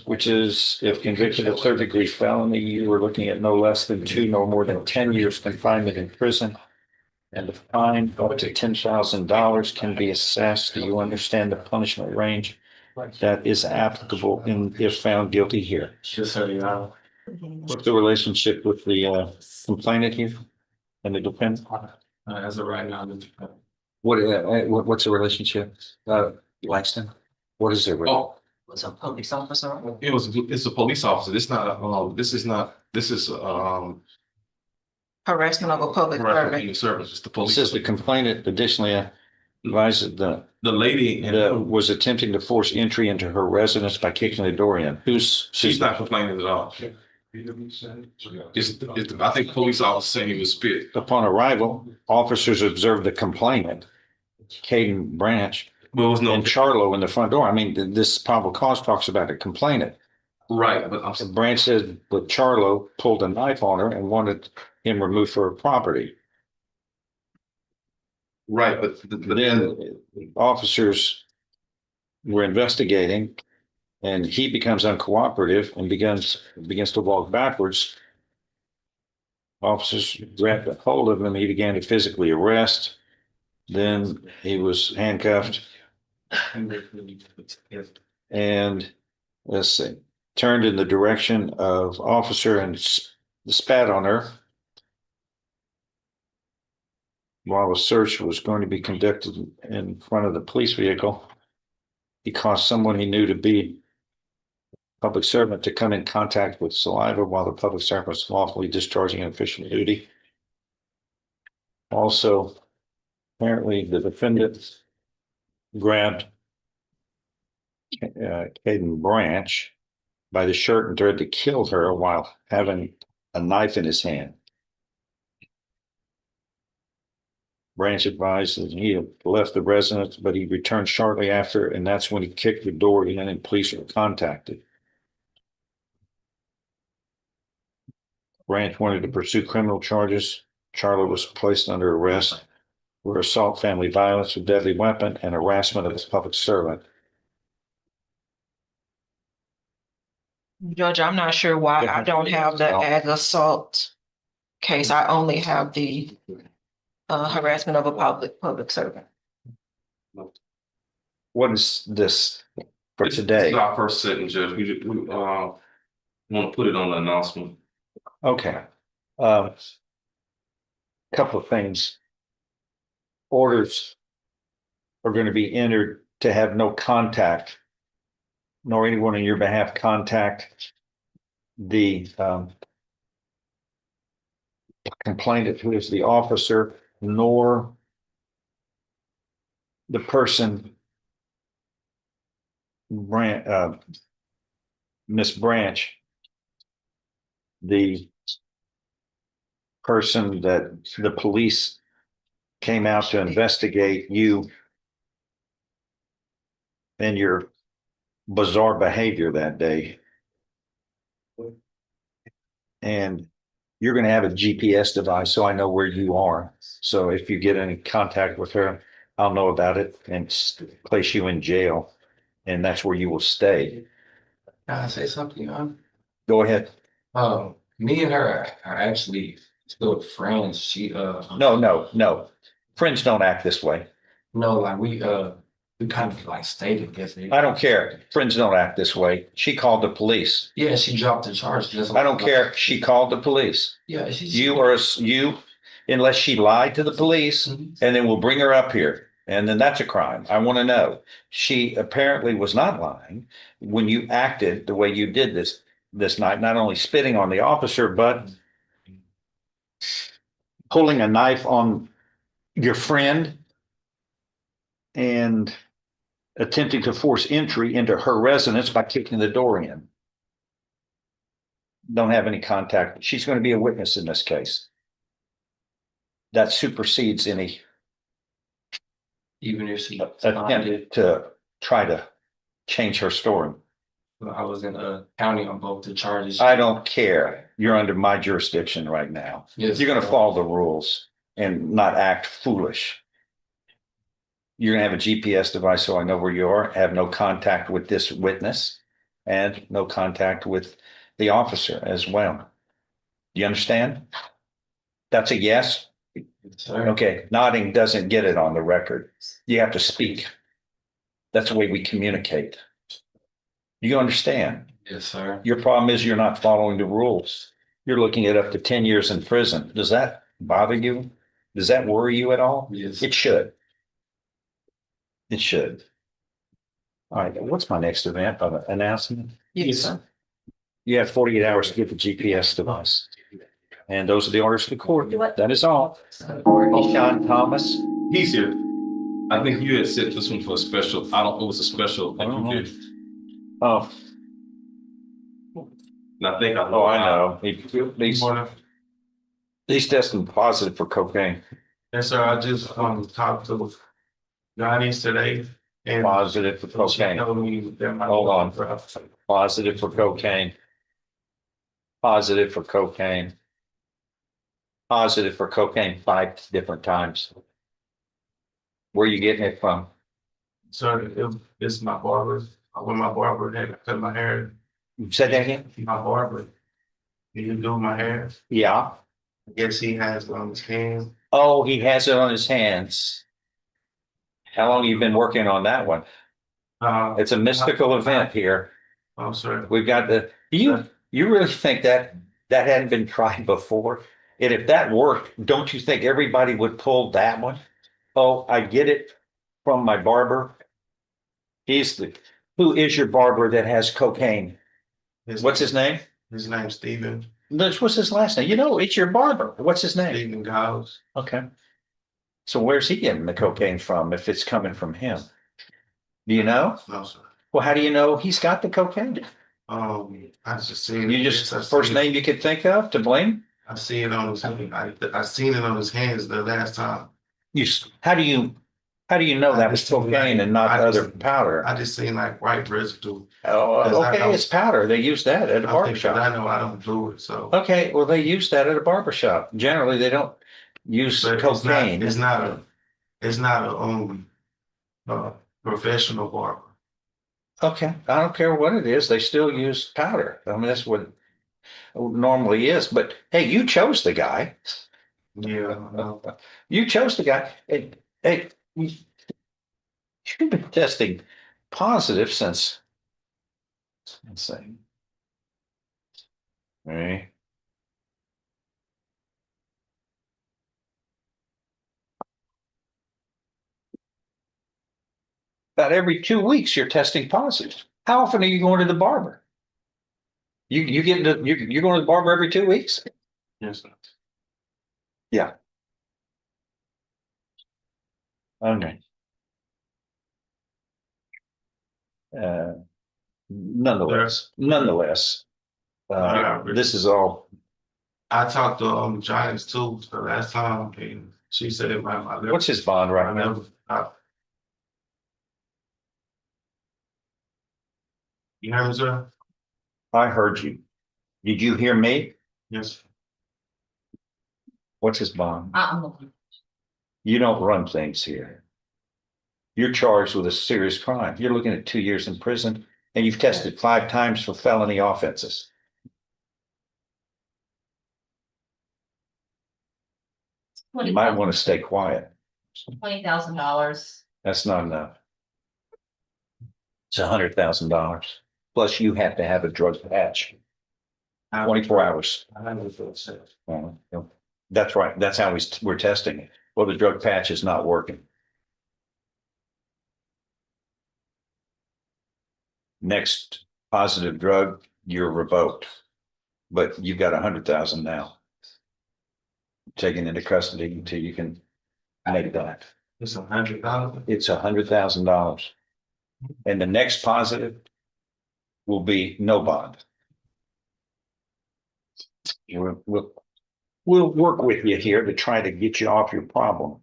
which is, if convicted of third-degree felony, you were looking at no less than 2 nor more than 10 years confinement in prison. And the fine up to $10,000 can be assessed. Do you understand the punishment range that is applicable if found guilty here? yes, sir, Your Honor. What's the relationship with the complainant here and the defendant? As of right now, What's the relationship? Langston? What is there? Oh, Was a police officer? it's a police officer. This is Harassment of a public harassment service. It's the It police. says the complainant additionally advised that The lady that was attempting to force entry into her residence by kicking the door in. she's not complaining at all. I think police officer saying he was spit. Upon arrival, officers observed the complainant, Caden Branch, There was no and Charlo in the front door. I mean, this probable cause talks about a complainant. right, but I'm Branch said that Charlo pulled a knife on her and wanted him removed for her property. right, but Then officers were investigating and he becomes uncooperative and begins to walk backwards. Officers grabbed a hold of him. He began to physically arrest. Then he was handcuffed and let's see, turned in the direction of officer and spat on her while a search was going to be conducted in front of the police vehicle. He caused someone he knew to be a public servant to come in contact with saliva while the public servant was lawfully discharging an official duty. Also, apparently the defendant grabbed Caden Branch by the shirt and tried to kill her while having a knife in his hand. Branch advised that he had left the residence, but he returned shortly after, and that's when he kicked the door in and police were contacted. Branch wanted to pursue criminal charges. Charlie was placed under arrest for assault, family violence with deadly weapon, and harassment of a public servant. Judge, I'm not sure why I don't have the No. ag assault case. I only have the harassment of a public servant. What is this for This today? is our first sitting, Judge. We want to put it on the announcement. Okay. Couple of things. Orders are going to be entered to have no contact, nor anyone on your behalf contact the complainant, who is the officer, nor the person, Miss Branch, the person that the police came out to investigate you and your bizarre behavior that day. And you're going to have a GPS device, so I know where you are. So if you get any contact with her, I'll know about it and place you in jail. And that's where you will stay. Can I say something? Go ahead. Me and her are actually still friends. She No. Friends don't act this way. no, like we kind of like stayed together. I don't care. Friends don't act this way. She called the police. Yeah, she dropped the charge. Just I don't care. She called the police. Yeah, You, unless she lied to the police, and then we'll bring her up here. And then that's a crime. I want to know. She apparently was not lying when you acted the way you did this night, not only spitting on the officer, but pulling a knife on your friend and attempting to force entry into her residence by kicking the door in. Don't have any contact. She's going to be a witness in this case. That supersedes any even if she attempt to try to change her story. I was in county on both the charges. I don't care. You're under my jurisdiction right now. Yes. You're going to follow the rules and not act foolish. You're going to have a GPS device so I know where you are, have no contact with this witness, and no contact with the officer as well. Do you understand? That's a yes? Sorry. Okay, nodding doesn't get it on the record. You have to speak. That's the way we communicate. You understand? Yes, sir. Your problem is you're not following the rules. You're looking at up to 10 years in prison. Does that bother you? Does that worry you at all? Yes. It should. It should. All right, what's my next event? Announcement? Yes, sir. You have 48 hours to get the GPS device. And those are the orders of the court. That is all. Sean Thomas. He's here. I think you had set this one for a special. I don't know. It was a special. I think you did. Oh, And I think I know. He's testing positive for cocaine. Yes, sir. I just talked to Johnny today. And Positive for cocaine. Hold on. Positive for cocaine. Positive for cocaine. Positive for cocaine 5 different times. Where are you getting it from? So it's my barber. When my barber had cut my hair, Say that again? my barber, he do my hair. Yeah. I guess he has it on his hand. Oh, he has it on his hands. How long have you been working on that one? It's a mystical event here. Oh, sorry. We've got you really think that hadn't been tried before? And if that worked, don't you think everybody would pull that one? Oh, I get it from my barber. Who is your barber that has cocaine? What's his name? His name's Steven. What's his last name? It's your barber. What's his name? Steven Giles. Okay. So where's he getting the cocaine from if it's coming from him? Do you know? No, sir. Well, how do you know he's got the cocaine? I just seen You just first name you could think of to blame? I seen it on his hand. I seen it on his hands the last time. how do you know that was cocaine and not other powder? I just seen like white residue. Oh, okay, it's powder. They use that at a barber I shop. know I don't do it, so. Okay, well, they use that at a barber shop. Generally, they don't use But cocaine. it's not a professional barber. Okay, I don't care what it is. They still use powder. I mean, that's what it normally is. But hey, you chose the guy. Yeah. You chose the guy. Hey, you've been testing positive since, let's see. All right. About every 2 weeks, you're testing positive. How often are you going to the barber? You're going to the barber every 2 weeks? Yes. Yeah. Okay. Nonetheless, this is all. I talked to Giants too the last time, and she said it might. What's his bond right now? You heard me, sir? I heard you. Did you hear me? Yes. What's his bond? You don't run things here. You're charged with a serious crime. You're looking at 2 years in prison, and you've tested 5 times for felony offenses. You might want to stay quiet. $20,000. That's not enough. It's $100,000. Plus you have to have a drug patch. 24 hours. That's right. That's how we're testing it. Well, the drug patch is not working. Next positive drug, you're revoked. But you've got 100,000 now. Taken into custody until you can make that. It's $100,000. It's $100,000. And the next positive will be no bond. We'll work with you here to try to get you off your problem.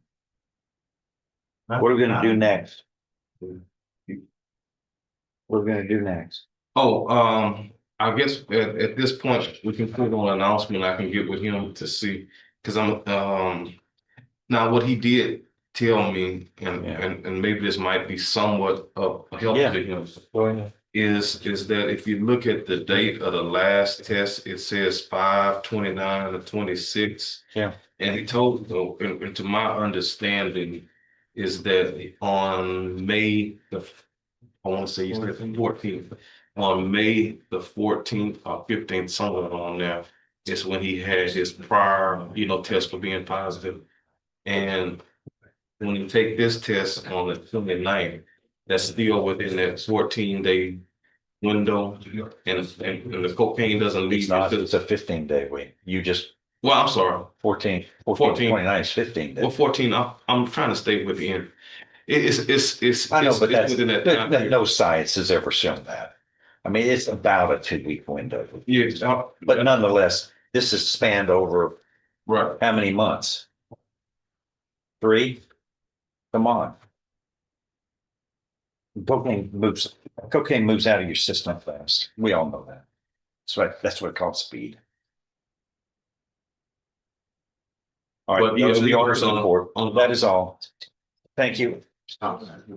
What are we gonna do next? What are we gonna do next? Oh, I guess at this point, we can put on an announcement. I can get with him to see, because now what he did tell me, and maybe this might be somewhat of help to him, is that if you look at the date of the last test, it says 5/29/26. Yeah. And he told, and to my understanding, is that on May I want to say he's 14th. On May the 14th or 15th, somewhere on there, is when he had his prior, test for being positive. And when you take this test on the 29th, that's still within that 14-day window, and the cocaine doesn't leave. It's a 15-day wait. Well, I'm sorry. 14, 29 is 15 days. Well, 14, I'm trying to stay within. I know, but that's within that time period. no science has ever shown that. I mean, it's about a 2-week window. Yeah, but nonetheless, this is spanned over right. How many months? 3? Come on. Cocaine moves out of your system fast. We all know that. That's what it calls speed. All right, the orders on the board. That is all. Thank you.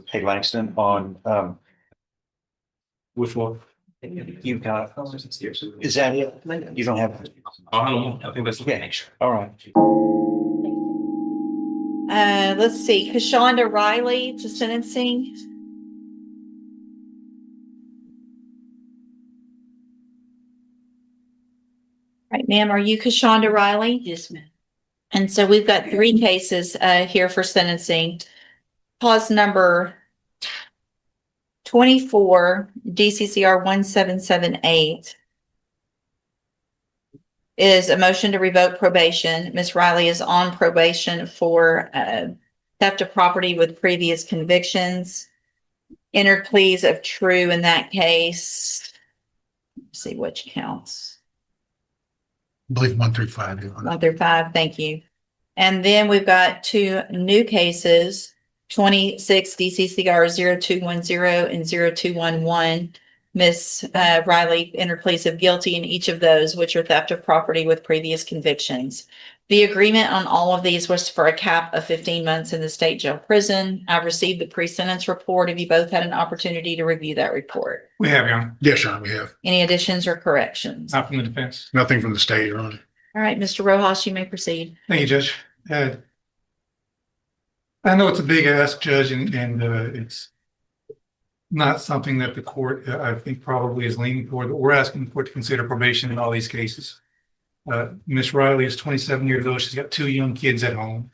Hey, Langston, on which one? You got, is that it? You don't have. I think that's okay. All right. Let's see, Kashonda Riley to sentencing. Right, ma'am, are you Kashonda Riley? Yes, ma'am. And so we've got 3 cases here for sentencing. Clause number 24, DCCR 1778 is a motion to revoke probation. Ms. Riley is on probation for theft of property with previous convictions. Entered pleas of true in that case. Let's see which counts. I believe 135. 135, thank you. And then we've got two new cases, 26 DCCR 0210 and 0211. Miss Riley entered pleas of guilty in each of those, which are theft of property with previous convictions. The agreement on all of these was for a cap of 15 months in the state jail prison. I've received the pre-sentence report. Have you both had an opportunity to review that report? We have, Your Honor. Yes, Your Honor, we have. Any additions or corrections? Not from the defense. Nothing from the state, Your Honor. All right, Mr. Rojas, you may proceed. Thank you, Judge. I know it's a big ask, Judge, and it's not something that the court, I think, probably is leaning toward, but we're asking the court to consider probation in all these cases. Miss Riley is 27 years old. She's got two young kids at home.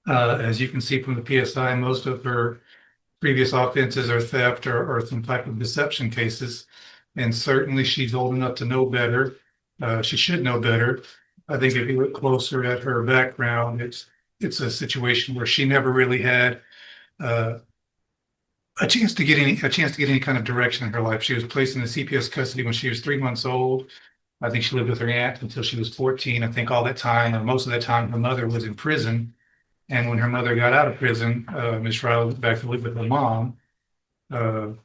As you can see from the PSI, most of her previous offenses are theft or some type of deception cases. And certainly she's old enough to know better. She should know better. I think if you look closer at her background, it's a situation where she never really had a chance to get any kind of direction in her life. She was placed in the CPS custody when she was 3 months old. I think she lived with her aunt until she was 14. I think all that time, and most of that time, her mother was in prison. And when her mother got out of prison, Miss Riley went back to live with her mom. From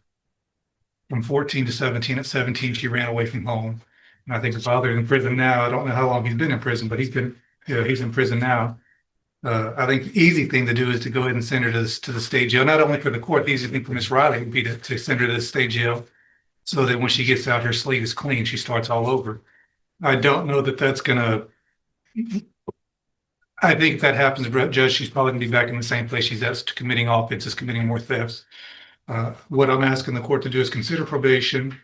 14 to 17. At 17, she ran away from home. And I think her father's in prison now. I don't know how long he's been in prison, but he's in prison now. I think the easy thing to do is to go ahead and send her to the state jail. Not only for the court, the easy thing for Miss Riley would be to send her to the state jail, so that when she gets out, her slate is clean. She starts all over. I don't know that that's gonna. I think if that happens, Judge, she's probably gonna be back in the same place she's at, committing offenses, committing more thefts. What I'm asking the court to do is consider probation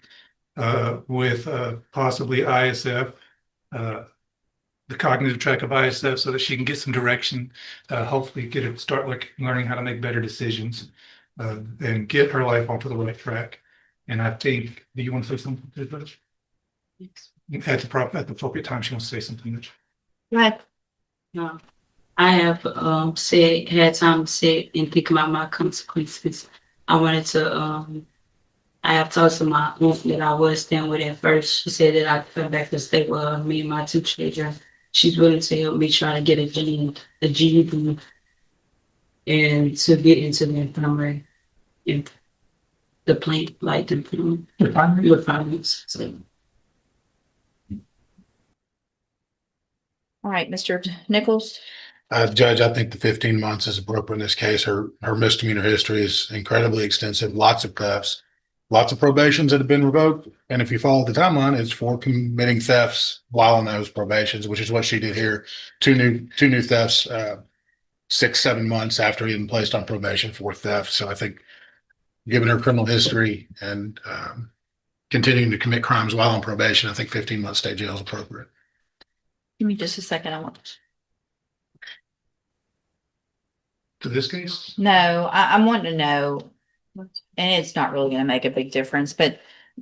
with possibly ISF, the cognitive track of ISF, so that she can get some direction, hopefully start learning how to make better decisions, and get her life onto the right track. And I think, do you want to say something, Judge? Yes. At the appropriate time, she wants to say something. Right. No, I have had time to sit and think about my consequences. I wanted to I have talked to my aunt that I was staying with at first. She said that I could come back to stay with me and my two children. She's willing to help me try to get a GED and to get into the infirmary and the plant, like the refinements. So. All right, Mr. Nichols. Judge, I think the 15 months is appropriate in this case. Her misdemeanor history is incredibly extensive, lots of thefts, lots of probations that have been revoked. And if you follow the timeline, it's for committing thefts while on those probations, which is what she did here. Two new thefts, 6-7 months after being placed on probation for theft. So I think given her criminal history and continuing to commit crimes while on probation, I think 15 months state jail is appropriate. Give me just a second. I want To this case? No, I'm wanting to know, and it's not really going to make a big difference, but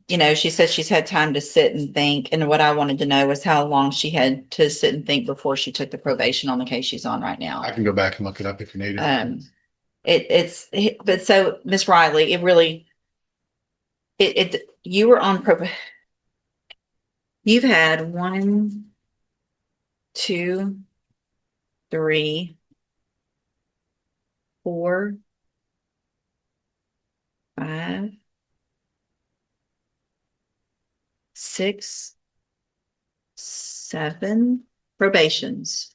she said she's had time to sit and think. And what I wanted to know was how long she had to sit and think before she took the probation on the case she's on right now. I can go back and look it up if you need it. But so Miss Riley, you were on probation. You've had 1, 2, 3, 4, 5, 6, 7 probations.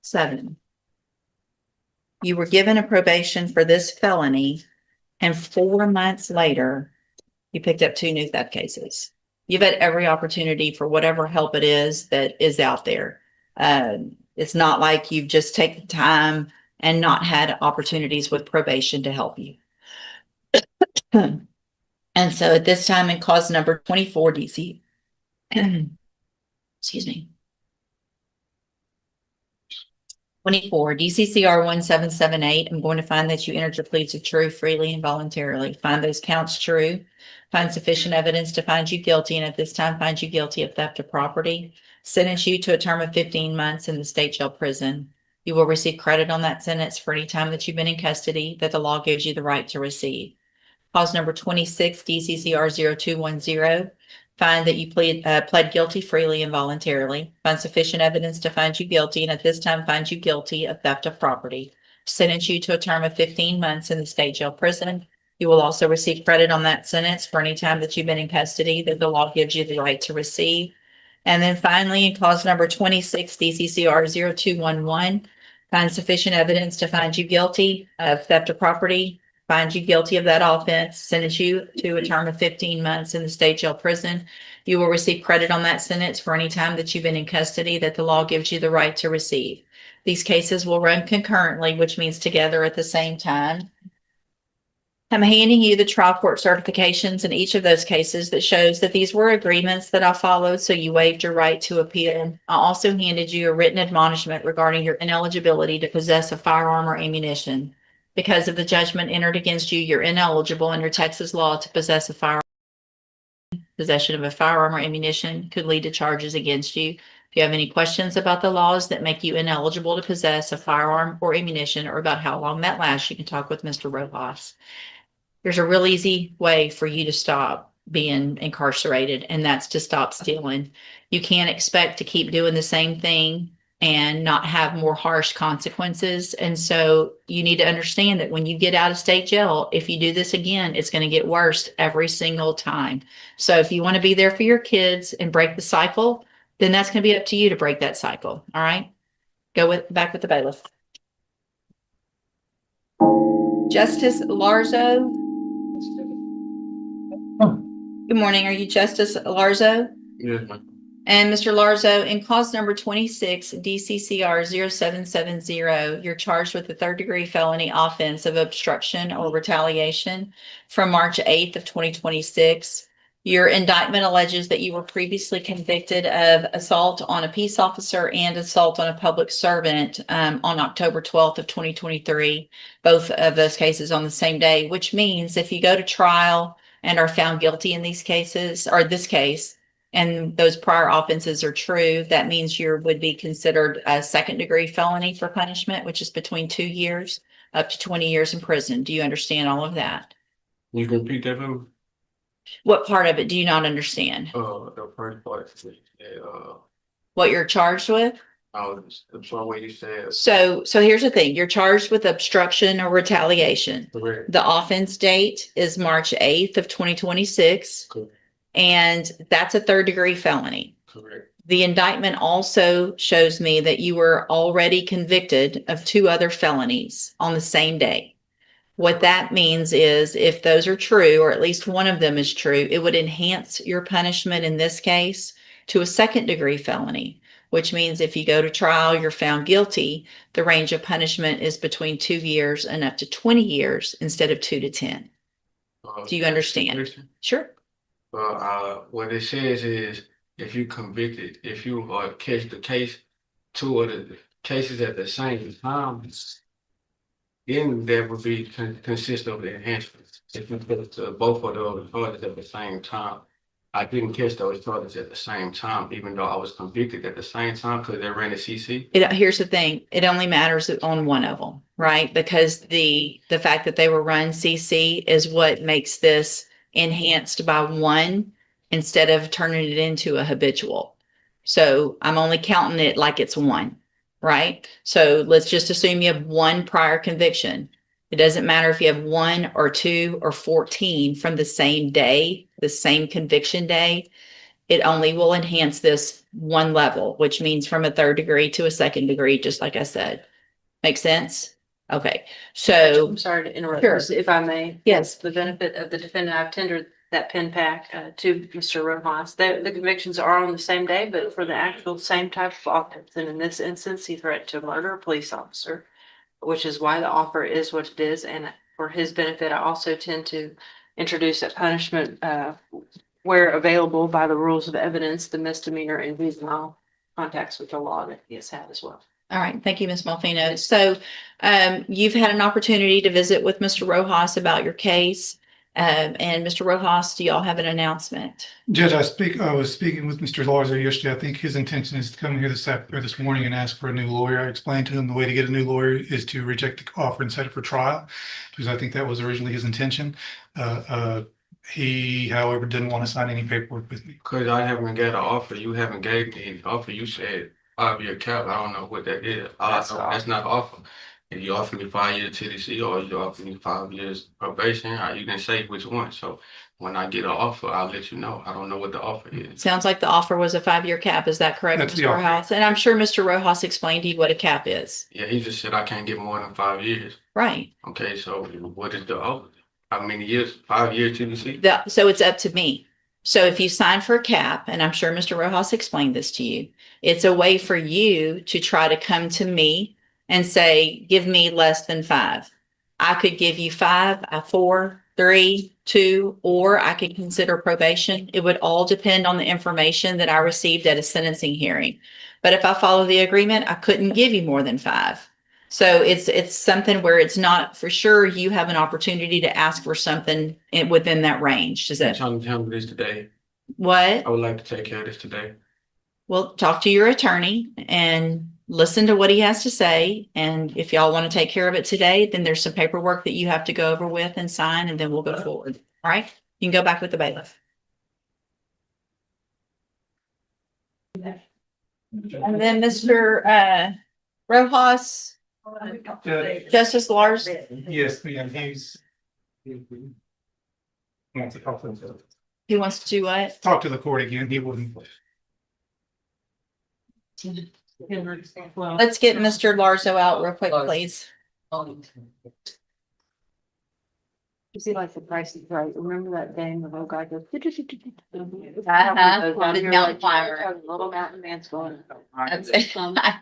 7. You were given a probation for this felony, and 4 months later, you picked up 2 new theft cases. You've had every opportunity for whatever help it is that is out there. It's not like you've just taken time and not had opportunities with probation to help you. And so at this time in cause number 24 DC, excuse me, 24 DCCR 1778, I'm going to find that you entered your pleas of true, freely, and voluntarily. Find those counts true. Find sufficient evidence to find you guilty, and at this time find you guilty of theft of property. Sentence you to a term of 15 months in the state jail prison. You will receive credit on that sentence for any time that you've been in custody that the law gives you the right to receive. Cause number 26 DCCR 0210. find that you pled guilty freely and voluntarily, find sufficient evidence to find you guilty, and at this time find you guilty of theft of property, sentence you to a term of 15 months in the state jail prison. You will also receive credit on that sentence for any time that you've been in custody that the law gives you the right to receive. And then finally, in clause number 26, DCCR 0211, find sufficient evidence to find you guilty of theft of property, find you guilty of that offense, sentence you to a term of 15 months in the state jail prison. You will receive credit on that sentence for any time that you've been in custody that the law gives you the right to receive. These cases will run concurrently, which means together at the same time. I'm handing you the trial court certifications in each of those cases that shows that these were agreements that I followed, so you waived your right to appeal. I also handed you a written admonishment regarding your ineligibility to possess a firearm or ammunition. Because of the judgment entered against you, you're ineligible under Texas law to possess a firearm. Possession of a firearm or ammunition could lead to charges against you. If you have any questions about the laws that make you ineligible to possess a firearm or ammunition, or about how long that lasts, you can talk with Mr. Rojas. There's a real easy way for you to stop being incarcerated, and that's to stop stealing. You can't expect to keep doing the same thing and not have more harsh consequences. And so you need to understand that when you get out of state jail, if you do this again, it's going to get worse every single time. So if you want to be there for your kids and break the cycle, then that's going to be up to you to break that cycle. All right. Back with the bailiff. Justice Larzo. Good morning. Are you Justice Larzo? Yes. And Mr. Larzo, in clause number 26, DCCR 0770, you're charged with the third-degree felony offense of obstruction or retaliation from March 8th of 2026. Your indictment alleges that you were previously convicted of assault on a peace officer and assault on a public servant on October 12th of 2023, both of those cases on the same day, which means if you go to trial and are found guilty in these cases, or this case, and those prior offenses are true, that means you would be considered a second-degree felony for punishment, which is between 2 years up to 20 years in prison. Do you understand all of that? You can repeat that for me? What part of it do you not understand? The first part, What you're charged with? the part where you said. So here's the thing. You're charged with obstruction or retaliation. Correct. The offense date is March 8th of 2026. Correct. And that's a third-degree felony. Correct. The indictment also shows me that you were already convicted of 2 other felonies on the same day. What that means is if those are true, or at least one of them is true, it would enhance your punishment in this case to a second-degree felony, which means if you go to trial, you're found guilty, the range of punishment is between 2 years and up to 20 years instead of 2 to 10. Do you understand? Sure. What it says is if you convicted, if you catch the case, 2 of the cases at the same time, then that would be consist of the enhancements. If you put both of those charges at the same time, I didn't catch those charges at the same time, even though I was convicted at the same time because they ran a CC. Here's the thing. It only matters on one of them, right? Because the fact that they were run CC is what makes this enhanced by 1 instead of turning it into a habitual. So I'm only counting it like it's 1, right? So let's just assume you have 1 prior conviction. It doesn't matter if you have 1 or 2 or 14 from the same day, the same conviction day. It only will enhance this 1 level, which means from a third degree to a second degree, just like I said. Make sense? Okay. So I'm sorry to interrupt, Sure. if I may. Yes. For the benefit of the defendant, I've tendered that pen pack to Mr. Rojas. The convictions are on the same day, but for the actual same type of offense. And in this instance, he threatened to murder a police officer, which is why the offer is what it is. And for his benefit, I also tend to introduce a punishment where available by the rules of evidence, the misdemeanor and juvenile contacts with the law that he has had as well. all right. Thank you, Ms. Malfino. So you've had an opportunity to visit with Mr. Rojas about your case. And Mr. Rojas, do y'all have an announcement? Judge, I was speaking with Mr. Larzo yesterday. I think his intention is to come here this morning and ask for a new lawyer. I explained to him the way to get a new lawyer is to reject the offer and set it for trial, because I think that was originally his intention. He, however, didn't want to sign any paperwork with me. Cause I haven't got an offer, you haven't gave me an offer, you said 5-year cap, I don't know what that is. All I know, that's not an offer. If you offer me 5 years TDC or you offer me 5 years probation, you didn't say which one, so when I get an offer, I'll let you know. I don't know what the offer is. Sounds like the offer was a 5-year cap. Is that correct, That's the Mr. offer. Rojas? And I'm sure Mr. Rojas explained to you what a cap is. Yeah, he just said I can't get more than 5 years. Right. Okay, so what is the offer? How many years? 5 years TDC? So it's up to me. So if you sign for a cap, and I'm sure Mr. Rojas explained this to you, it's a way for you to try to come to me and say, give me less than 5. I could give you 5, 4, 3, 2, or I could consider probation. It would all depend on the information that I received at a sentencing hearing. But if I follow the agreement, I couldn't give you more than 5. So it's something where it's not for sure. You have an opportunity to ask for something within that range. Does I'm that trying to handle this today. what? I would like to take care of this today. Well, talk to your attorney and listen to what he has to say. And if y'all want to take care of it today, then there's some paperwork that you have to go over with and sign, and then we'll go forward. All right? You can go back with the bailiff. And then Mr. Rojas, Justice Lars. Yes, he wants to talk to the, He wants to do what? talk to the court again. He wouldn't. Let's get Mr. Larzo out real quick, please. You see like the price is right. Remember that game the little guy goes. The mountain climber. Little mountain man's going. That's it.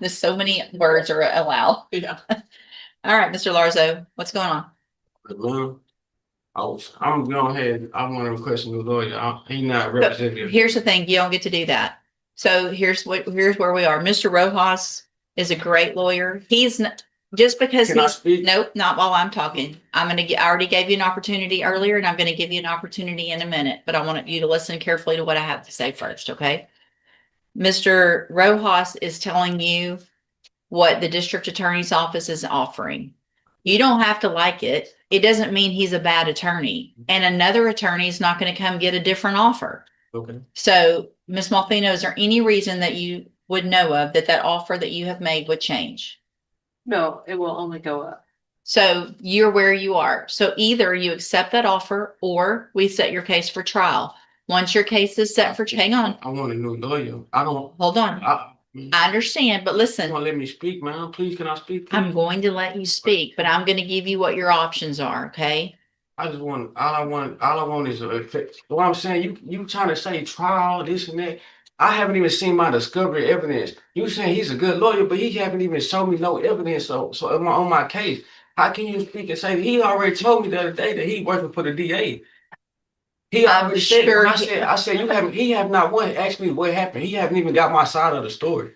There's so many words are allowed. Yeah. All right, Mr. Larzo, what's going on? I'm going ahead. I want to request a new lawyer. He's not representative. Here's the thing, you don't get to do that. So here's where we are. Mr. Rojas is a great lawyer. He's not, just because Can I speak? nope, not while I'm talking. I already gave you an opportunity earlier, and I'm gonna give you an opportunity in a minute, but I want you to listen carefully to what I have to say first, okay? Mr. Rojas is telling you what the district attorney's office is offering. You don't have to like it. It doesn't mean he's a bad attorney, and another attorney is not gonna come get a different offer. Okay. So, Ms. Malfino, is there any reason that you would know of that offer that you have made would change? No, it will only go up. So you're where you are. So either you accept that offer or we set your case for trial. Once your case is set for, hang on, I want a new lawyer. I don't. hold on. I understand, but listen, Let me speak, man. Please, can I speak? Please? I'm going to let you speak, but I'm going to give you what your options are, okay? I just want, all I want is a, what I'm saying, you trying to say trial, this and that. I haven't even seen my discovery evidence. You saying he's a good lawyer, but he haven't even shown me no evidence. So on my case, how can you speak and say, he already told me the other day that he working for the DA. He already said, sure I said, he have not one asked me what happened. He haven't even got my side of the story.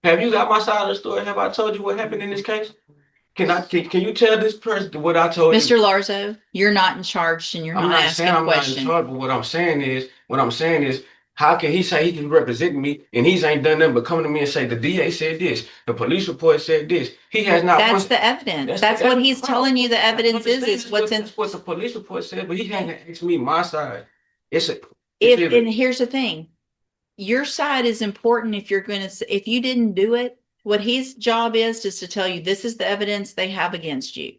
Have you got my side of the story? Have I told you what happened in this case? Can you tell this person what I told you? Mr. Larzo, you're not in charge and you're I'm not not saying asking I'm not in questions. charge, but what I'm saying is, how can he say he can represent me and he's ain't done nothing but come to me and say the DA said this, the police report said this. He has not. That's the evidence. That's what he's telling you the evidence is what's in. That's what the police report said, but he hasn't asked me my side. And here's the thing, your side is important if you're going to, if you didn't do it, what his job is to tell you this is the evidence they have against you.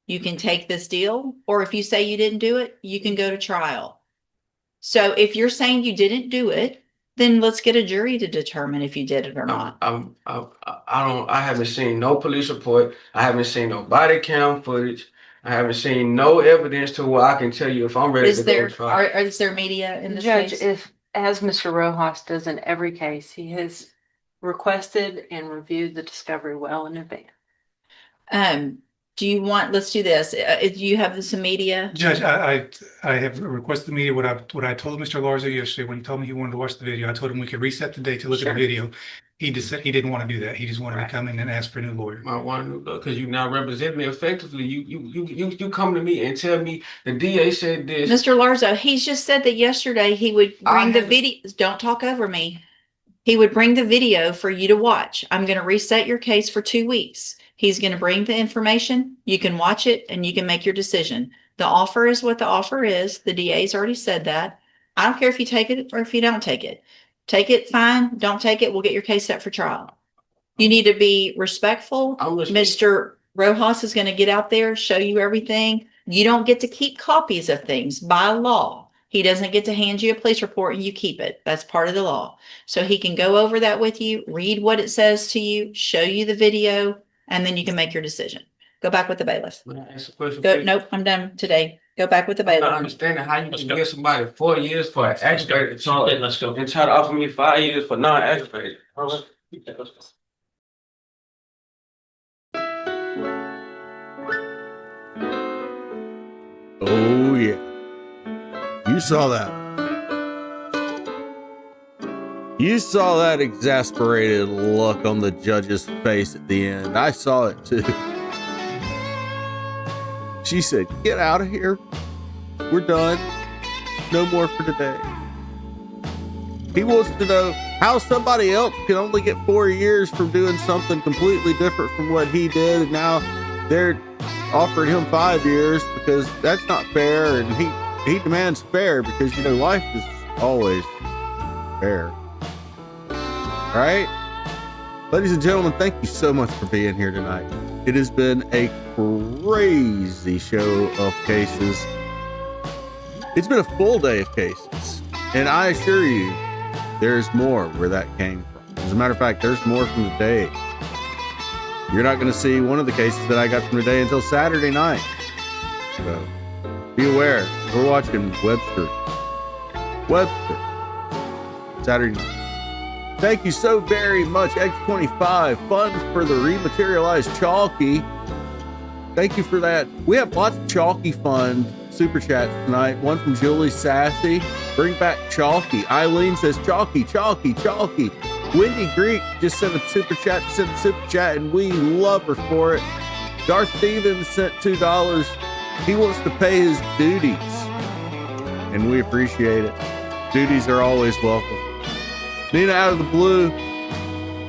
You can take this deal, or if you say you didn't do it, you can go to trial. So if you're saying you didn't do it, then let's get a jury to determine if you did it or not. I haven't seen no police report. I haven't seen no body cam footage. I haven't seen no evidence to where I can tell you if I'm ready to go to trial. Is there media in this Judge, case? if, as Mr. Rojas does in every case, he has requested and reviewed the discovery well in advance. Do you want, let's do this. Do you have some media? Judge, I have requested the media. What I told Mr. Larzo yesterday when he told me he wanted to watch the video, I told him we could reset the date to look at the video. He just said he didn't want to do that. He just wanted to come in and ask for a new lawyer. I want to because you now represent me effectively. You come to me and tell me the DA said this. Mr. Larzo, he's just said that yesterday he would bring the video. Don't talk over me. He would bring the video for you to watch. I'm going to reset your case for 2 weeks. He's going to bring the information. You can watch it and you can make your decision. The offer is what the offer is. The DA's already said that. I don't care if you take it or if you don't take it. Take it, fine. Don't take it, we'll get your case set for trial. You need to be respectful. Mr. Rojas is going to get out there, show you everything. You don't get to keep copies of things by law. He doesn't get to hand you a police report and you keep it. That's part of the law. So he can go over that with you, read what it says to you, show you the video, and then you can make your decision. Go back with the bailiff. When I ask a question, Go, please? nope, I'm done today. Go back with the I'm not bailiff. understanding how you can give somebody 4 years for an aggravated charge Let's go. and try to offer me 5 years for non-aggravated. Oh, yeah. You saw that. You saw that exasperated look on the judge's face at the end. I saw it too. She said, "Get out of here. We're done. No more for today." He wants to know how somebody else can only get 4 years from doing something completely different from what he did, and now they're offering him 5 years because that's not fair, and he demands fair because, you know, life is always fair. Right? Ladies and gentlemen, thank you so much for being here tonight. It has been a crazy show of cases. It's been a full day of cases, and I assure you, there's more where that came from. As a matter of fact, there's more from the day. You're not going to see one of the cases that I got from today until Saturday night. So be aware, we're watching Webster. Saturday night. Thank you so very much, X25 Fund for the rematerialized Chalky. Thank you for that. We have lots of Chalky Fund super chats tonight. One from Julie Sassy. Bring back Chalky. Eileen says Chalky, Chalky, Chalky. Wendy Greek just sent a super chat, and we love her for it. Darth Stevens sent $2. He wants to pay his duties, and we appreciate it. Duties are always welcome. Nina out of the blue,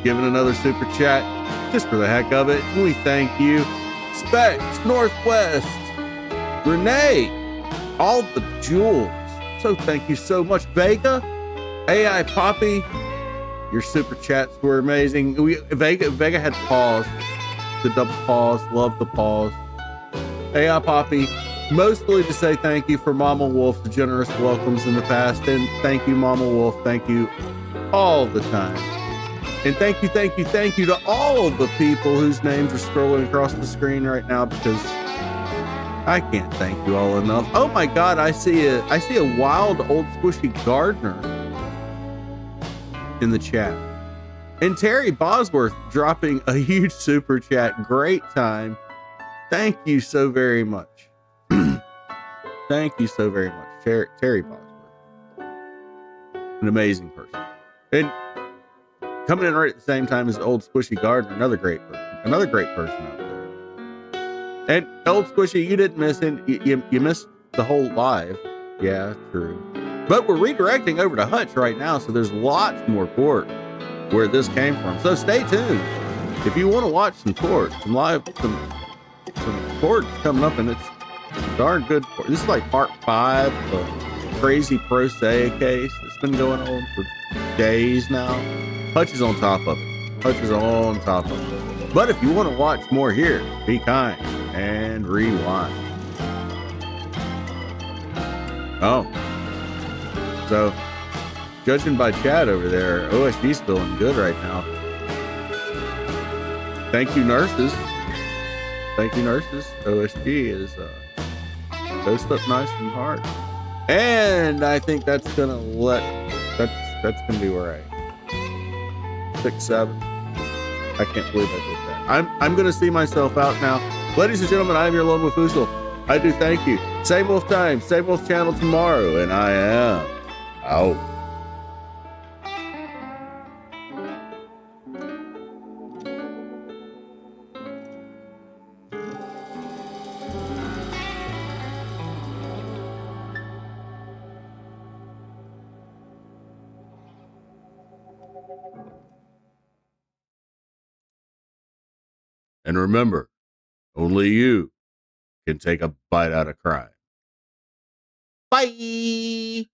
giving another super chat just for the heck of it. We thank you. Specs, Northwest, Renee, all the jewels. So thank you so much. Vega, AI Poppy, your super chats were amazing. Vega had to pause, the double pause, love the pause. AI Poppy, mostly to say thank you for Mama Wolf, the generous welcomes in the past, and thank you, Mama Wolf. Thank you all the time. And thank you to all of the people whose names are scrolling across the screen right now, because I can't thank you all enough. Oh my God, I see a wild old squishy gardener in the chat. And Terry Bosworth dropping a huge super chat. Great time. Thank you so very much. Thank you so very much, Terry Bosworth. An amazing person. And coming in right at the same time as Old Squishy Gardner, another great person out there. And Old Squishy, you didn't miss him. You missed the whole live. Yeah, true. But we're redirecting over to Hutch right now, so there's lots more court where this came from. So stay tuned. If you want to watch some court, some court coming up, and it's darn good. This is like part 5 of a crazy pro se case that's been going on for days now. Hutch is on top of it. But if you want to watch more here, be kind and rewind. Oh. So, judging by chat over there, OSG's feeling good right now. Thank you, nurses. OSG is dosed up nice and hard. And I think that's gonna be where 6, 7. I can't believe I did that. I'm gonna see myself out now. Ladies and gentlemen, I am your Lone Wolf Usul. I do thank you. Same Wolf time, same Wolf channel tomorrow, and I am out. And remember, only you can take a bite out of crime. Bye.